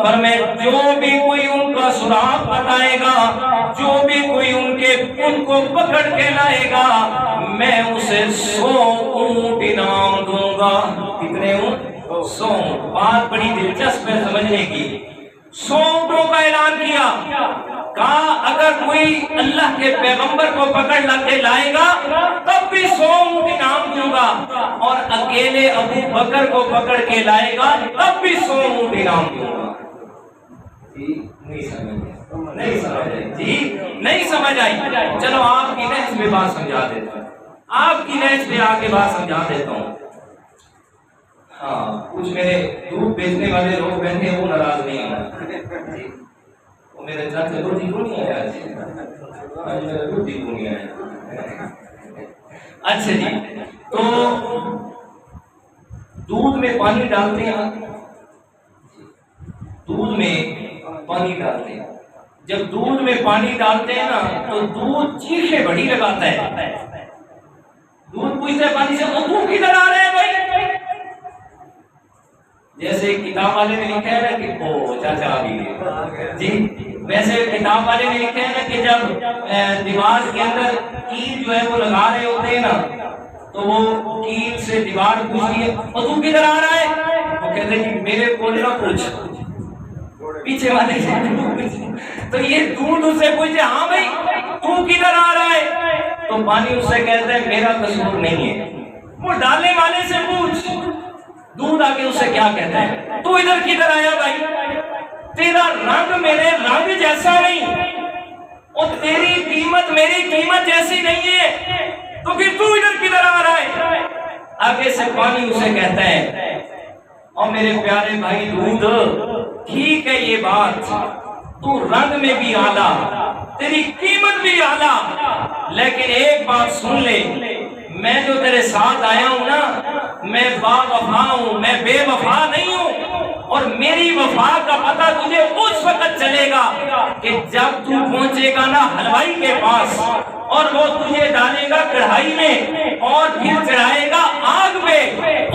پر میں جو بھی کوئی ان کا سراغ بتائے گا، جو بھی کوئی ان کو پکڑ کے لائے گا، میں اسے 100 اونٹ انعام دوں گا۔ کتنے اونٹ؟ 100۔ بات بڑی دلچسپ ہے سمجھنے کی۔ 100 اونٹوں کا اعلان کیا، کہا اگر کوئی اللہ کے پیغمبر کو پکڑ کے لائے گا تب بھی 100 اونٹ انعام دوں گا، اور اکیلے ابو بکر کو پکڑ کے لائے گا تب بھی 100 اونٹ انعام دوں گا۔ نہیں سمجھ آئی؟ چلو آپ کی لہج میں بات سمجھا دیتا ہوں، آپ کی لہج میں آگے بات سمجھا دیتا ہوں۔ ہاں کچھ میرے دودھ بیچنے والے لوگ بیٹھے ہیں، وہ ناراض نہیں ہونا، وہ میرے چاچے روٹی کو نہیں آیا، روٹی کو نہیں آیا۔ اچھا جی، تو دودھ میں پانی ڈالتے ہیں، دودھ میں پانی ڈالتے ہیں، جب دودھ میں پانی ڈالتے ہیں نا تو دودھ چیخے بڑی لگاتا ہے، دودھ پوچھتا ہے پانی سے وہ دودھ کدھر آ رہے ہیں بھائی؟ جیسے کتاب والے نے لکھا ہے نا کہ او چاچا آ گئی جی، ویسے کتاب والے نے لکھا ہے نا کہ جب دیوار کے اندر کیل جو ہے وہ لگا رہے ہوتے ہیں نا، تو وہ کیل سے دیوار پوچھتی ہے وہ تو کدھر آ رہا ہے؟ وہ کہتے کہتے ہیں میرے کو نہ پوچھ، پیچھے والے سے تو یہ دودھ اسے پوچھے ہاں بھائی تو کدھر آ رہا ہے؟ تو پانی اس سے کہتا ہے میرا قصور نہیں ہے۔ وہ ڈالنے والے سے پوچھ، دودھ آگے اسے کیا کہتا ہے؟ تو ادھر کدھر آیا بھائی؟ تیرا رنگ میرے رنگ جیسا نہیں اور تیری قیمت میری قیمت جیسی نہیں ہے، تو پھر تو ادھر کدھر آ رہا ہے؟ آگے سے پانی اسے کہتا ہے اور میرے پیارے بھائی دودھ ٹھیک ہے یہ بات، تو رنگ میں بھی اعلیٰ، تیری قیمت بھی اعلیٰ، لیکن ایک بات سن لے، میں جو تیرے ساتھ آیا ہوں نا، میں با وفا ہوں، میں بے وفا نہیں ہوں، اور میری وفا کا پتہ تجھے اس وقت چلے گا کہ جب تو پہنچے گا نا حلوائی کے پاس اور وہ تجھے ڈالے گا کڑھائی میں اور پھر چڑھائے گا آگ پہ،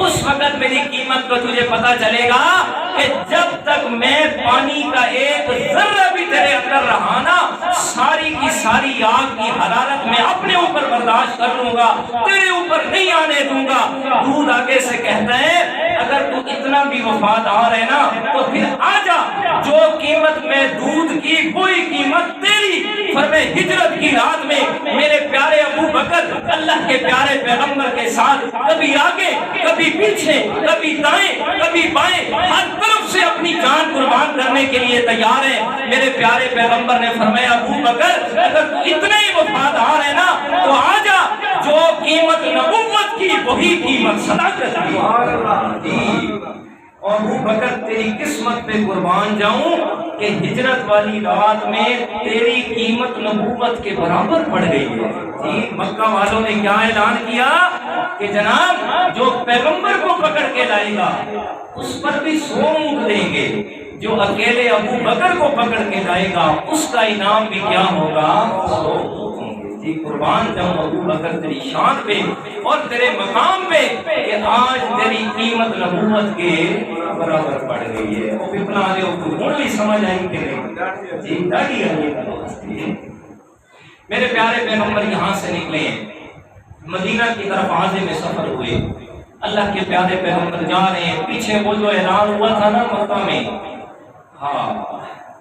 اس وقت میری قیمت کو تجھے پتہ چلے گا کہ جب تک میں پانی کا ایک ذرہ بھی تیرے اندر رہا نا، ساری کی ساری آگ کی حرارت میں اپنے اوپر برداشت کر لوں گا، تیرے اوپر نہیں آنے دوں گا۔ دودھ آگے سے کہتا ہے اگر تو اتنا بھی وفادار ہے نا تو پھر آجا، جو قیمت میں دودھ کی وہی قیمت تیری۔ فرمائے ہجرت کی رات میں میرے پیارے ابو بکر اللہ کے پیارے پیغمبر کے ساتھ کبھی آگے کبھی پیچھے، کبھی دائیں کبھی بائیں، ہر طرف سے اپنی جان قربان کرنے کے لیے تیار ہے۔ میرے پیارے پیغمبر نے فرمایا ابو بکر اگر تو اتنے ہی وفادار ہے نا تو آجا، جو قیمت نبوت کی وہی قیمت صداقت کی۔ اور ابو بکر تیری قسمت پہ قربان جاؤں کہ ہجرت والی رات میں تیری قیمت نبوت کے برابر پڑ گئی ہے۔ جی مکہ والوں نے کیا اعلان کیا کہ جناب جو پیغمبر کو پکڑ کے لائے گا اس پر بھی 100 اونٹ دیں گے، جو اکیلے ابو بکر کو پکڑ کے لائے گا اس کا انعام بھی کیا ہوگا؟ 100 اونٹ۔ جی قربان جاؤں ابو بکر تیری شان پہ اور تیرے مقام پہ کہ آج تیری قیمت نبوت کے برابر پڑ گئی ہے۔ وہ بھی بنا رہے ہو تو بھی سمجھ آئی کہ نہیں؟ جی داڑھی آئی۔ میرے پیارے پیغمبر یہاں سے نکلے، مدینہ کی طرف عازم سفر ہوئے، اللہ کے پیارے پیغمبر جا رہے ہیں، پیچھے وہ جو اعلان ہوا تھا نا مکہ میں، ہاں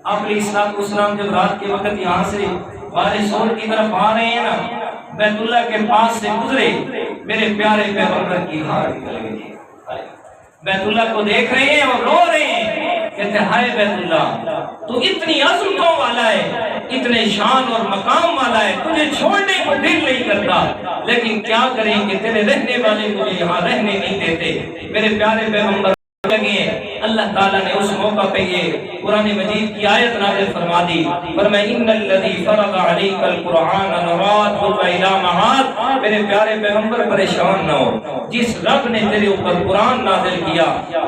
آپ علیہ السلام جب رات کے وقت یہاں سے بارش سور کی طرف آ رہے ہیں نا، بیت اللہ کے پاس سے گزرے، میرے پیارے پیغمبر کی ہار نکل گئی۔ بیت اللہ کو دیکھ رہے ہیں اور رو رہے ہیں، کہتے ہیں ہائے بیت اللہ تو اتنی عظمتوں والا ہے، اتنے شان اور مقام والا ہے، تجھے چھوڑنے کو دل نہیں کرتا، لیکن کیا کریں کہ تیرے رہنے والے مجھے یہاں رہنے نہیں دیتے۔ میرے پیارے پیغمبر لگے، اللہ تعالیٰ نے اس موقع پہ یہ قرآن مجید کی آیت نازل فرما دی، فرمایا ان الذی فرض علیک القرآن لرادک الی معاد۔ میرے پیارے پیغمبر پریشان نہ ہو، جس رب نے تیرے اوپر قرآن نازل کیا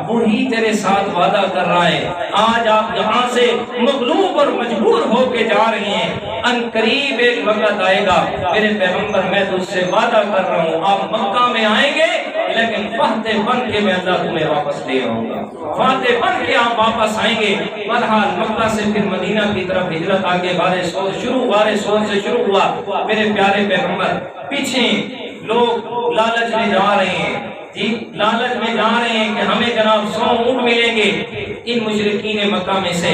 وہی تیرے ساتھ وعدہ کر رہا ہے۔ آج آپ یہاں سے مغلوب اور مجبور ہو کے جا رہے ہیں، ان قریب ایک وقت آئے گا میرے پیغمبر میں تجھ سے وعدہ کر رہا ہوں، آپ مکہ میں آئیں گے لیکن فاتح بن کے میں اللہ تمہیں واپس لے آؤں گا، فاتح بن کے آپ واپس آئیں گے۔ بہرحال مکہ سے پھر مدینہ کی طرف ہجرت آگے بارے سور سے شروع ہوا۔ میرے پیارے پیغمبر پیچھے لوگ لالچ میں جا رہے ہیں، جی لالچ میں جا رہے ہیں کہ ہمیں جناب 100 اونٹ ملیں گے۔ ان مشرکین مکہ میں سے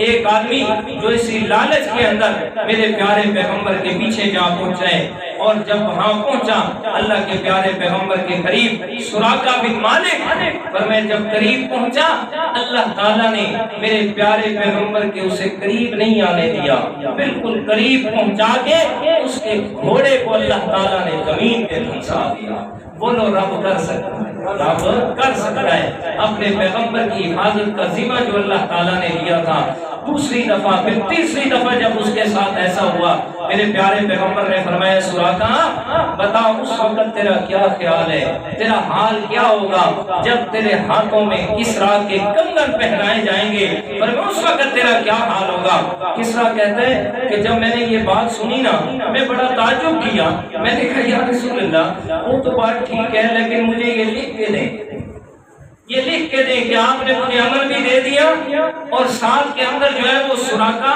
ایک آدمی جو اسی لالچ کے اندر میرے پیارے پیغمبر کے پیچھے جا پہنچا ہے، اور جب وہاں پہنچا اللہ کے پیارے پیغمبر کے قریب سراقہ بن مالک، پر میں جب قریب پہنچا اللہ تعالیٰ نے میرے پیارے پیغمبر کے اسے قریب نہیں آنے دیا، بالکل قریب پہنچا کے اس کے گھوڑے کو اللہ تعالیٰ نے زمین پہ دھنسا دیا۔ بولو رب کر سکتا ہے، رب کر سکتا ہے۔ اپنے پیغمبر کی حفاظت کا ذمہ جو اللہ تعالیٰ نے لیا تھا، دوسری دفعہ پھر تیسری دفعہ جب اس کے ساتھ ایسا ہوا، میرے پیارے پیغمبر نے فرمایا سراقہ بتا اس وقت تیرا کیا خیال ہے، تیرا حال کیا ہوگا جب تیرے ہاتھوں میں کسرا کے کنگن پہنائے جائیں گے، پر اس وقت تیرا کیا حال ہوگا؟ کسرا کہتا ہے کہ جب میں نے یہ بات سنی نا میں بڑا تعجب کیا، میں نے کہا یا رسول اللہ وہ تو بات ٹھیک ہے لیکن مجھے یہ لکھ کے دیں۔ یہ لکھ کے دیں کہ آپ نے مجھے عمل بھی دے دیا اور ساتھ کے اندر جو ہے وہ سراقہ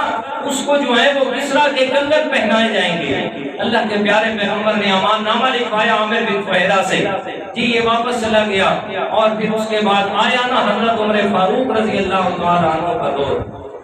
اس کو جو ہے وہ کسرا کے کنگن پہنائے جائیں گے۔ اللہ کے پیارے پیغمبر نے امان نامہ لکھوایا عامر بن فہیرہ سے، جی یہ واپس چلا گیا، اور پھر اس کے بعد آیا نا حضرت عمر فاروق رضی اللہ تعالیٰ عنہ کا دور،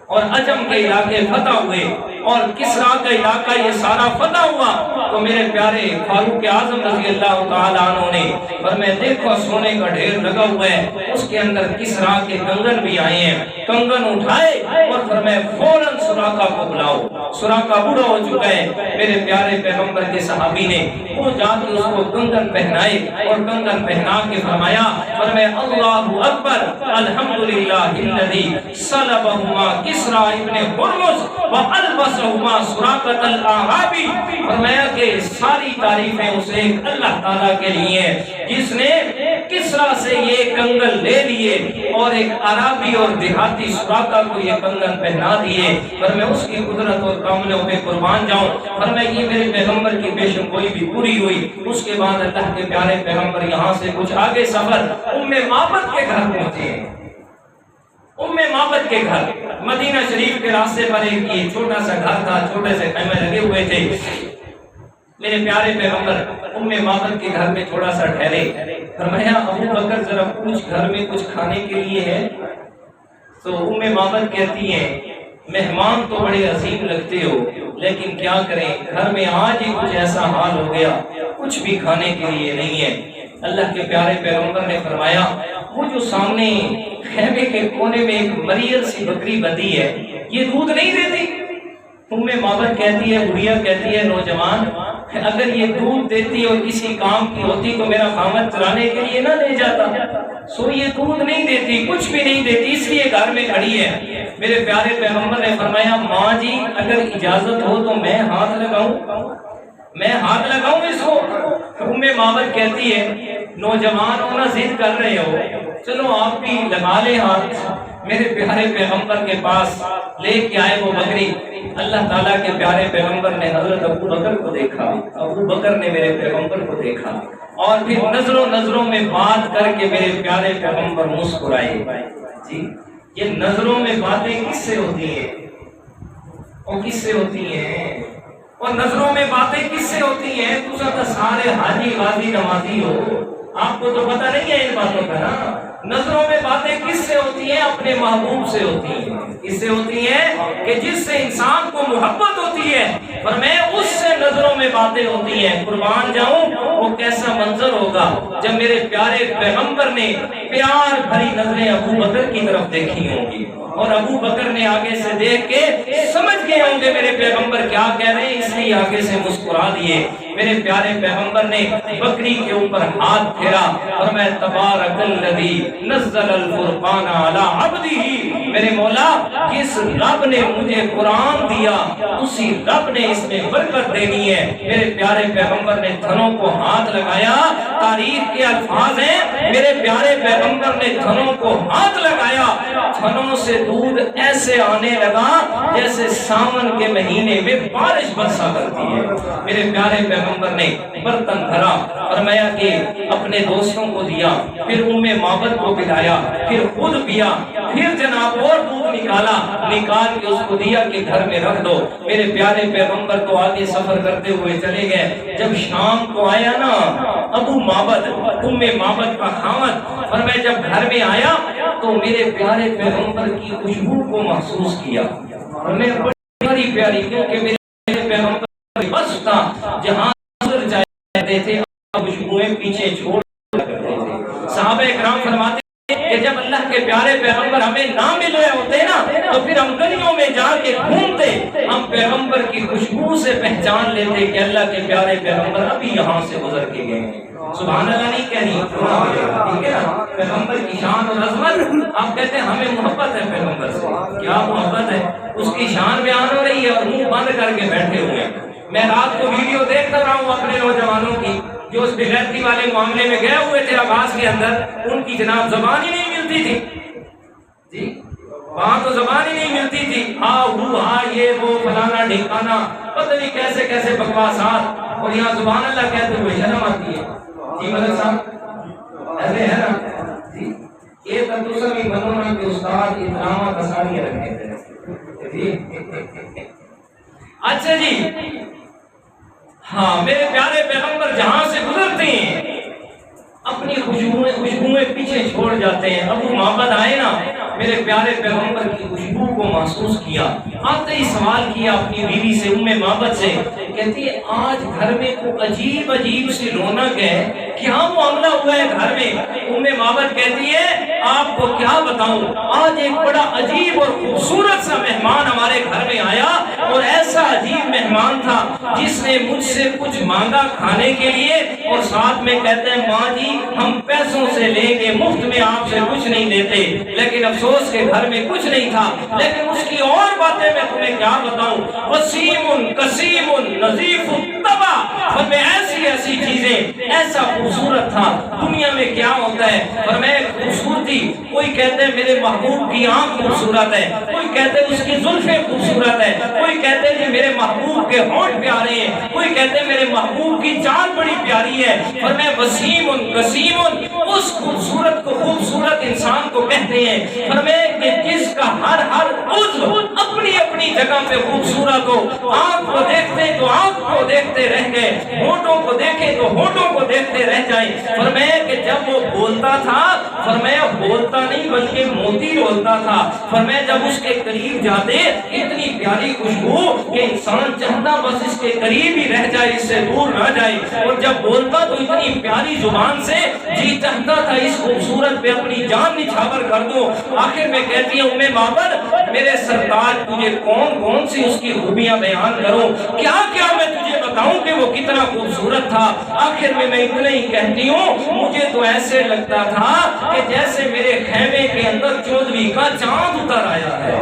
اور عجم کے علاقے فتح ہوئے اور کسرا کا علاقہ یہ سارا فتح ہوا، تو میرے پیارے فاروق اعظم رضی اللہ تعالیٰ عنہ نے فرمایا دیکھو سونے کا ڈھیر لگا ہوا ہے، اس کے اندر کسرا کے کنگن بھی آئے ہیں، کنگن اٹھائے اور فرمایا فوراً سراقہ کو بلاؤ، سراقہ بوڑھا ہو چکا ہے۔ میرے پیارے پیغمبر کے صحابی نے وہ جا کے اس کو کنگن پہنائے اور کنگن پہنا کے فرمایا اللہ اکبر الحمدللہ الذی صلبہما کسرا ابن ہرمز والبسہما سراقۃ الاعرابی، فرمایا کہ ساری تعریفیں اس ایک اللہ تعالیٰ کے لیے ہیں جس نے کسرا سے یہ کنگن لے لیے اور ایک عربی اور دیہاتی سراقہ کو یہ کنگن پہنا دیے، پر میں اس کی قدرت اور کاملوں پہ قربان جاؤں۔ فرمایا یہ میرے پیغمبر کی پیشن گوئی بھی پوری ہوئی۔ اس کے بعد اللہ کے پیارے پیغمبر یہاں سے کچھ آگے سفر معبد کے گھر پہنچے، معبد کے گھر مدینہ شریف کے راستے پر ایک یہ چھوٹا سا گھر تھا، چھوٹے سے خیمے لگے ہوئے تھے۔ میرے پیارے پیغمبر معبد کے گھر میں تھوڑا سا ٹھہرے، فرمایا ابو بکر ذرا کچھ گھر میں کچھ کھانے کے لیے ہے؟ تو معبد کہتی ہیں مہمان تو بڑے عظیم لگتے ہو، لیکن کیا کریں گھر میں آج ہی کچھ ایسا حال ہو گیا، کچھ بھی کھانے کے لیے نہیں ہے۔ اللہ کے پیارے پیغمبر نے فرمایا وہ جو سامنے خیمے کے کونے میں ایک مریض سی بکری بندھی ہے، یہ دودھ نہیں دیتی؟ معبد کہتی ہے، بڑھیا کہتی ہے نوجوان اگر یہ دودھ دیتی اور کسی کام کی ہوتی تو میرا خامد چرانے کے لیے نہ لے جاتا، سو یہ دودھ نہیں دیتی، کچھ بھی نہیں دیتی، اس لیے گھر میں کھڑی ہے۔ میرے پیارے پیغمبر نے فرمایا ماں جی اگر اجازت ہو تو میں ہاتھ لگاؤں اس کو؟ معبد کہتی ہے نوجوان ہونا ضد کر رہے ہو، چلو آپ بھی لگا لیں ہاتھ۔ میرے پیارے پیغمبر کے پاس لے کے آئے وہ بکری، اللہ تعالیٰ کے پیارے پیغمبر نے حضرت ابو بکر کو دیکھا، ابو بکر نے میرے پیغمبر کو دیکھا، اور پھر نظروں میں بات کر کے میرے پیارے پیغمبر مسکرائے۔ جی یہ نظروں میں باتیں کس سے ہوتی ہیں؟ اور کس سے ہوتی ہیں؟ اور نظروں میں باتیں کس سے ہوتی ہیں؟ تو سارے حاجی غازی نمازی ہو، آپ کو تو پتہ نہیں ہے ان باتوں کا نا۔ نظروں میں باتیں کس سے ہوتی ہیں؟ اپنے محبوب سے ہوتی ہیں۔ کس سے ہوتی ہیں؟ کہ جس سے انسان کو محبت ہوتی ہے، فرمایا اس سے نظروں میں باتیں ہوتی ہیں۔ قربان جاؤں وہ کیسا منظر ہوگا جب میرے پیارے پیغمبر نے پیار بھری نظریں ابو بکر کی طرف دیکھی ہوں گی، اور ابو بکر نے آگے سے دیکھ کے سمجھ گئے ہوں گے میرے پیغمبر کیا کہہ رہے ہیں، اس لیے آگے سے مسکرا دیے۔ میرے پیارے پیغمبر نے بکری کے اوپر ہاتھ پھیرا اور میں تبارک الذی نزل الفرقان علی عبدہ، میرے مولا جس رب نے مجھے قرآن دیا اسی رب نے اس میں برکت دینی ہے۔ میرے پیارے پیغمبر نے تھنوں کو ہاتھ لگایا، تاریخ کے الفاظ ہیں میرے پیارے پیغمبر نے تھنوں کو ہاتھ لگایا، تھنوں سے دودھ ایسے آنے لگا جیسے ساون کے مہینے میں بارش برسا کرتی ہے۔ میرے پیارے پیغمبر نے برتن بھرا، فرمایا کہ اپنے دوستوں کو دیا، پھر معبد کو پلایا، پھر خود پیا، پھر جناب اور دودھ نکال کے اس کو دیا کہ گھر میں رکھ دو۔ میرے پیارے پیغمبر تو آگے سفر کرتے ہوئے چلے گئے۔ جب شام کو آیا نا ابو معبد معبد کا خامد، فرمایا جب گھر میں آیا تو میرے پیارے پیغمبر کی خوشبو کو محسوس کیا، اور میں بڑی پیاری کیونکہ میرے پیغمبر بس تھا جہاں جاتے تھے خوشبوئیں پیچھے چھوڑ کرتے تھے۔ صحابہ اکرام فرماتے کہ جب اللہ کے پیارے پیغمبر ہمیں نہ مل رہے ہوتے نا تو پھر ہم گلیوں میں جا کے گھومتے، ہم پیغمبر کی خوشبو سے پہچان لیتے کہ اللہ کے پیارے پیغمبر ابھی یہاں سے گزر کے گئے ہیں۔ سبحان اللہ نہیں کہنی، ٹھیک ہے نا؟ پیغمبر کی شان اور عظمت، آپ کہتے ہیں ہمیں محبت ہے پیغمبر سے، کیا محبت ہے؟ اس کی شان بیان ہو رہی ہے اور منہ بند کر کے بیٹھے ہوئے ہیں۔ میں رات کو ویڈیو دیکھتا رہا ہوں اپنے نوجوانوں کی جو اس بغیرتی والے معاملے میں گئے ہوئے تھے آغاز کے اندر، ان کی جناب زبان ہی نہیں ملتی تھی، جی وہاں تو زبان ہی نہیں ملتی تھی، یہ وہ فلانا ڈھکانا پتہ نہیں کیسے کیسے بکواسات، اور یہاں سبحان اللہ کہتے ہوئے شرم آتی ہے۔ جی ملک صاحب ایسے ہے نا، جی یہ تو دوسرا بھی بنونا کہ استاد اتنا کساریاں رکھے تھے. اچھا جی ہاں میرے پیارے پیغمبر جہاں سے گزرتے ہیں اپنی خوشبوئیں پیچھے چھوڑ جاتے ہیں. ابو معبد آئے نا میرے پیارے پیغمبر کی خوشبو کو محسوس کیا. آتے ہی سوال کیا اپنی بیوی سے ام معبد سے, کہتی ہے آج گھر میں کوئی عجیب عجیب سی رونق ہے, کیا معاملہ ہوا ہے گھر میں؟ ام معبد کہتی ہے آپ کو کیا بتاؤں, آج ایک بڑا عجیب اور خوبصورت سا مہمان ہمارے گھر میں آیا, اور ایسا عجیب مہمان تھا جس نے مجھ سے کچھ مانگا کھانے کے لیے, اور ساتھ میں کہتے ہیں ماں جی ہم پیسوں سے لیں گے, مفت میں آپ سے کچھ نہیں دیتے. لیکن افسوس کے گھر میں کچھ نہیں تھا. لیکن اس کی اور باتیں میں تمہیں کیا بتاؤں, وسیم قسیم نظیف الطبع, اور میں ایسی ایسی چیزیں, ایسا خوبصورت تھا. دنیا میں کیا ہوتا ہے اور میں خوبصورتی, کوئی کہتے ہیں میرے محبوب کی آنکھ خوبصورت ہے, کوئی کہتے ہیں اس کی زلفیں خوبصورت ہے, کوئی کہتے ہیں میرے محبوب کے ہونٹ پیارے ہیں, کوئی کہتے ہیں میرے محبوب کی چال بڑی پیاری ہے. اور میں وسیم قسیم, اس خوبصورت کو خوبصورت انسان کو کہتے ہیں. اور میں کہ جس کا ہر عضو اپنی اپنی جگہ پہ خوبصورت ہو. آنکھ کو دیکھتے تو آنکھ کو دیکھتے رہ گئے, ہونٹوں کو دیکھے تو ہونٹوں کو دیکھتے رہ جائیں. فرمایا کہ جب وہ بولتا تھا, فرمایا بولتا نہیں بلکہ موتی بولتا تھا. فرمایا جب اس کے قریب جاتے اتنی پیاری خوشبو کہ انسان چاہتا بس اس کے قریب ہی رہ جائے, اس سے دور نہ جائے. اور جب بولتا تو اتنی پیاری زبان سے جی چاہتا تھا اس خوبصورت پہ اپنی جان نچھاور کر دوں. آخر میں کہتی ہے ام معبد میرے سرتاج تجھے کون کون سی اس کی خوبیاں بیان کروں, کیا کیا میں تجھے بتاؤں کہ وہ کتنا خوبصورت تھا. آخر میں اتنا ہی کہتی ہوں مجھے تو ایسے لگتا تھا کہ جیسے میرے خیمے کے اندر 14ویں کا چاند اتر آیا ہے.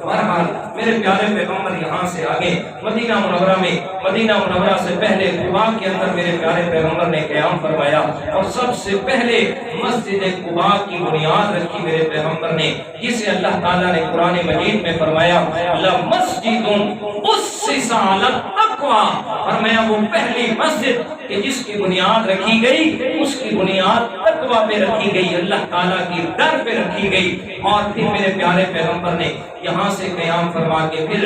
بہرحال میرے پیارے پیغمبر یہاں سے آگے مدینہ منورہ میں, مدینہ منورہ سے پہلے قباء کے اندر میرے پیارے پیغمبر نے قیام فرمایا, اور سب سے پہلے مسجد قباء کی بنیاد رکھی میرے پیغمبر نے, جسے اللہ تعالیٰ نے قرآن مجید میں فرمایا لَمَسْجِدٌ أُسِّسَ عَلَى التَّقْوَىٰ, فرمایا وہ پہلی مسجد کہ جس کی بنیاد رکھی گئی اس کی بنیاد تقویٰ پہ رکھی گئی, اللہ تعالیٰ کی ڈر پہ رکھی گئی. اور پھر میرے پیارے پیغمبر نے یہاں سے قیام فرما کے پھر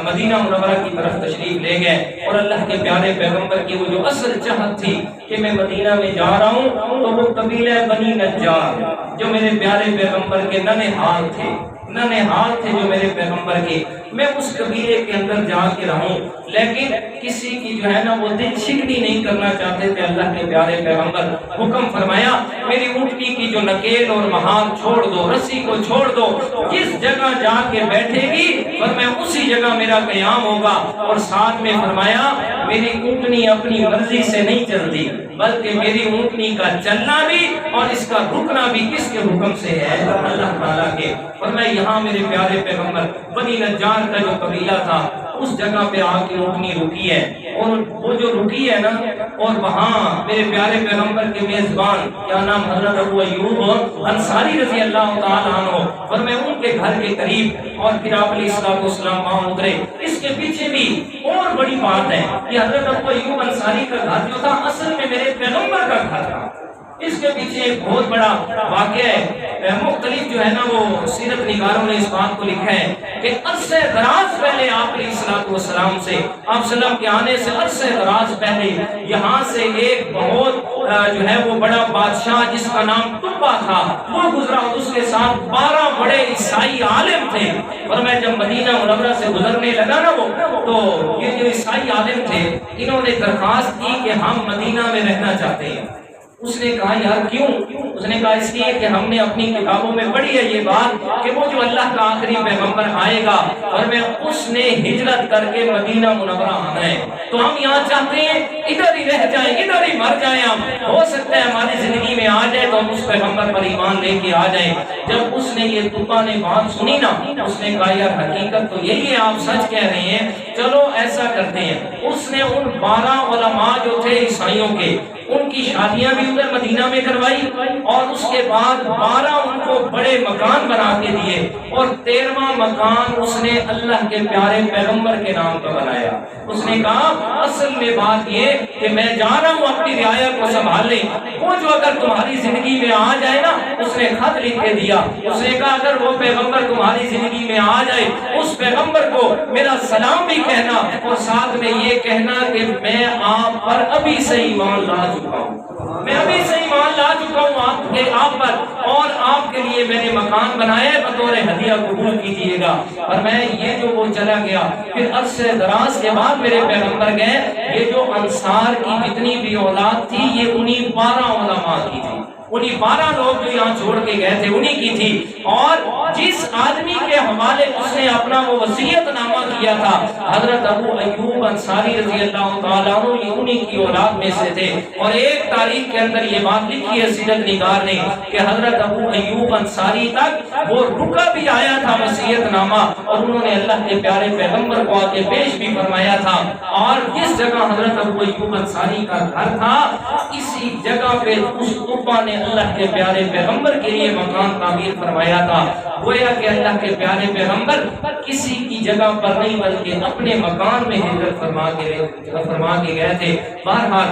مدینہ منورہ کی طرف تشریف لے گئے. اور اللہ کے پیارے پیغمبر کی وہ جو اصل چاہت تھی کہ میں مدینہ میں جا رہا ہوں, تو وہ قبیلہ بنی نجار جو میرے پیارے پیغمبر کے ننھال تھے جو میرے پیغمبر کے, میں اس قبیلے کے اندر جا کے رہوں. لیکن کسی کی جو ہے نا وہ دل شکنی نہیں کرنا چاہتے تھے. اللہ کے پیارے پیغمبر حکم فرمایا میری اونٹنی کی جو نکیل اور مہار چھوڑ دو, رسی کو چھوڑ دو, جس جگہ جا کے بیٹھے گی اور میں اسی جگہ میرا قیام ہوگا. اور ساتھ میں فرمایا میری اونٹنی اپنی مرضی سے نہیں چلتی, بلکہ میری اونٹنی کا چلنا بھی اور اس کا رکنا بھی کس کے حکم سے ہے, اللہ تعالیٰ کے. اور میں یہاں میرے پیارے پیغمبر بنی نجار کا جو قبیلہ تھا اس جگہ پہ آ کے اونٹنی رکی ہے. اور وہ جو رکی ہے نا, اور وہاں میرے پیارے پیغمبر کے میزبان کیا نام حضرت ابو ایوب انصاری رضی اللہ تعالیٰ عنہ, اور میں ان کے گھر کے قریب, اور پھر آپ علیہ السلام وہاں اترے. اس کے پیچھے بھی اور بڑی بات ہے کہ حضرت ابو ایوب انصاری کا گھر جو تھا اصل میں میرے پیغمبر کا گھر تھا. اس کے پیچھے ایک بہت بڑا واقعہ ہے. مختلف جو ہے نا وہ سیرت نگاروں نے اس بات کو لکھا ہے کہ عرصہ دراز پہلے آپ علیہ السلام سے, آپ سلام کے آنے سے عرصہ دراز پہلے یہاں سے ایک بہت جو ہے وہ بڑا بادشاہ جس کا نام تبا تھا وہ گزرا, اور اس کے ساتھ 12 بڑے عیسائی عالم تھے. اور میں جب مدینہ منورہ سے گزرنے لگا نا وہ, تو یہ جو عیسائی عالم تھے انہوں نے درخواست کی کہ ہم مدینہ میں رہنا چاہتے ہیں. اس نے کہا یار کیوں؟ اس نے کہا اس لیے کہ ہم نے اپنی کتابوں میں پڑھی ہے یہ بات کہ وہ جو اللہ کا آخری پیغمبر آئے گا اور میں اس نے ہجرت کر کے مدینہ منورہ آنا ہے, تو ہم یہاں چاہتے ہیں ادھر ہی رہ جائیں, ادھر ہی مر جائیں. ہم ہو سکتا ہے ہماری زندگی میں آ جائے تو ہم اس پیغمبر پر ایمان لے کے آ جائیں. جب اس نے یہ تبا نے بات سنی نا, اس نے کہا یار حقیقت تو یہی ہے, آپ سچ کہہ رہے ہیں, چلو ایسا کرتے ہیں. اس نے ان 12 علماء جو تھے عیسائیوں کے ان کی شادیاں بھی ادھر مدینہ میں کروائی, اور اس کے بعد 12 ان کو کو بڑے مکان بنا کے دیے، اور 13واں مکان اس نے اللہ کے پیارے پیغمبر کے نام پر بنایا۔ اس نے کہا اصل میں بات یہ کہ میں جا رہا ہوں اپنی رعایا کو سنبھالنے، وہ جو اگر تمہاری زندگی میں آ جائے نا، اس نے خط لکھ کے دیا، اس نے کہا اگر وہ پیغمبر تمہاری زندگی میں آ جائے اس پیغمبر کو میرا سلام بھی کہنا، اور ساتھ میں یہ کہنا کہ میں آپ پر ابھی سے ایمان لا چکا ہوں، میں ابھی سے ایمان لا چکا ہوں آپ پر، اور آپ کے لیے میں نے مکان بنایا ہے، بطور ہدیہ قبول کیجیے گا۔ اور میں یہ جو وہ چلا گیا، پھر عرصے دراز کے بعد میرے پیغمبر گئے، یہ جو انصار کی جتنی بھی اولاد تھی یہ انہی 12 علماء کی تھی، انہی 12 لوگ جو یہاں چھوڑ کے گئے تھے انہی کی تھی۔ اور جس آدمی کے حوالے اس نے اپنا وہ وصیت نامہ کیا تھا، حضرت ابو ایوب انصاری رضی اللہ تعالیٰ عنہ، یہ انہی کی اولاد میں سے تھے۔ اور ایک تاریخ کے اندر یہ بات لکھی ہے سیرت نگار نے کہ حضرت ابو ایوب انصاری تک وہ رکا بھی آیا تھا وصیت نامہ، اور انہوں نے اللہ کے پیارے پیغمبر کو آ کے پیش بھی فرمایا تھا۔ اور جس جگہ حضرت ابو ایوب انصاری کا گھر تھا، اسی جگہ پہ اس قبا نے اللہ کے پیارے پیغمبر کے لیے مکان تعمیر فرمایا تھا۔ گویا کہ اللہ کے پیارے پیغمبر کسی کی جگہ پر نہیں بلکہ اپنے مکان میں ہجرت فرما کے گئے تھے۔ بہرحال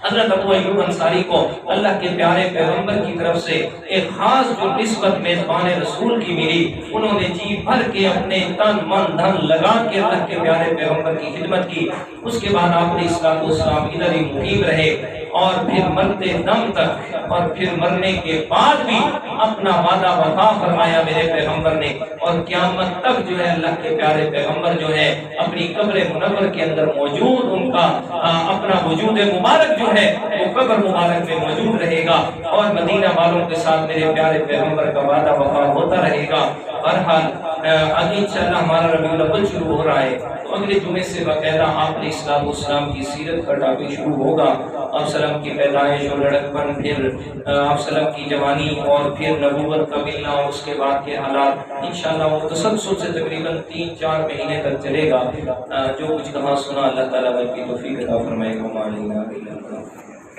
حضرت ابو ایوب انصاری کو اللہ کے پیارے پیغمبر کی طرف سے ایک خاص جو نسبت میزبان رسول کی ملی، انہوں نے جی بھر کے اپنے تن من دھن لگا کے اللہ کے پیارے پیغمبر کی خدمت کی۔ اس کے بعد آپ نے اسلام ادھر ہی مقیم رہے، اور پھر مرتے دم تک، اور پھر مرنے کے بعد بھی اپنا وعدہ وفا فرمایا میرے پیغمبر نے، اور قیامت تک جو ہے اللہ کے پیارے پیغمبر جو ہے اپنی قبر منور کے اندر موجود، ان کا اپنا وجود مبارک جو ہے وہ قبر مبارک میں موجود رہے گا، اور مدینہ والوں کے ساتھ میرے پیارے پیغمبر کا وعدہ وفا ہوتا رہے گا۔ بہرحال آگے انشاءاللہ ہمارا ربیع الاول شروع ہو رہا ہے، تو اگلے جمعے سے باقاعدہ آپ نے اسلام کی سیرت کا ٹاپک شروع ہوگا، آپ سلام کی پیدائش اور لڑکپن، پھر آپ سلام کی جوانی، اور پھر نبوت کا ملنا، اور اس کے بعد کے حالات، انشاءاللہ وہ تسلسل سے تقریباً 3-4 مہینے تک چلے گا۔ جو کچھ کہا سنا اللہ تعالیٰ کی توفیق عطا فرمائے گا۔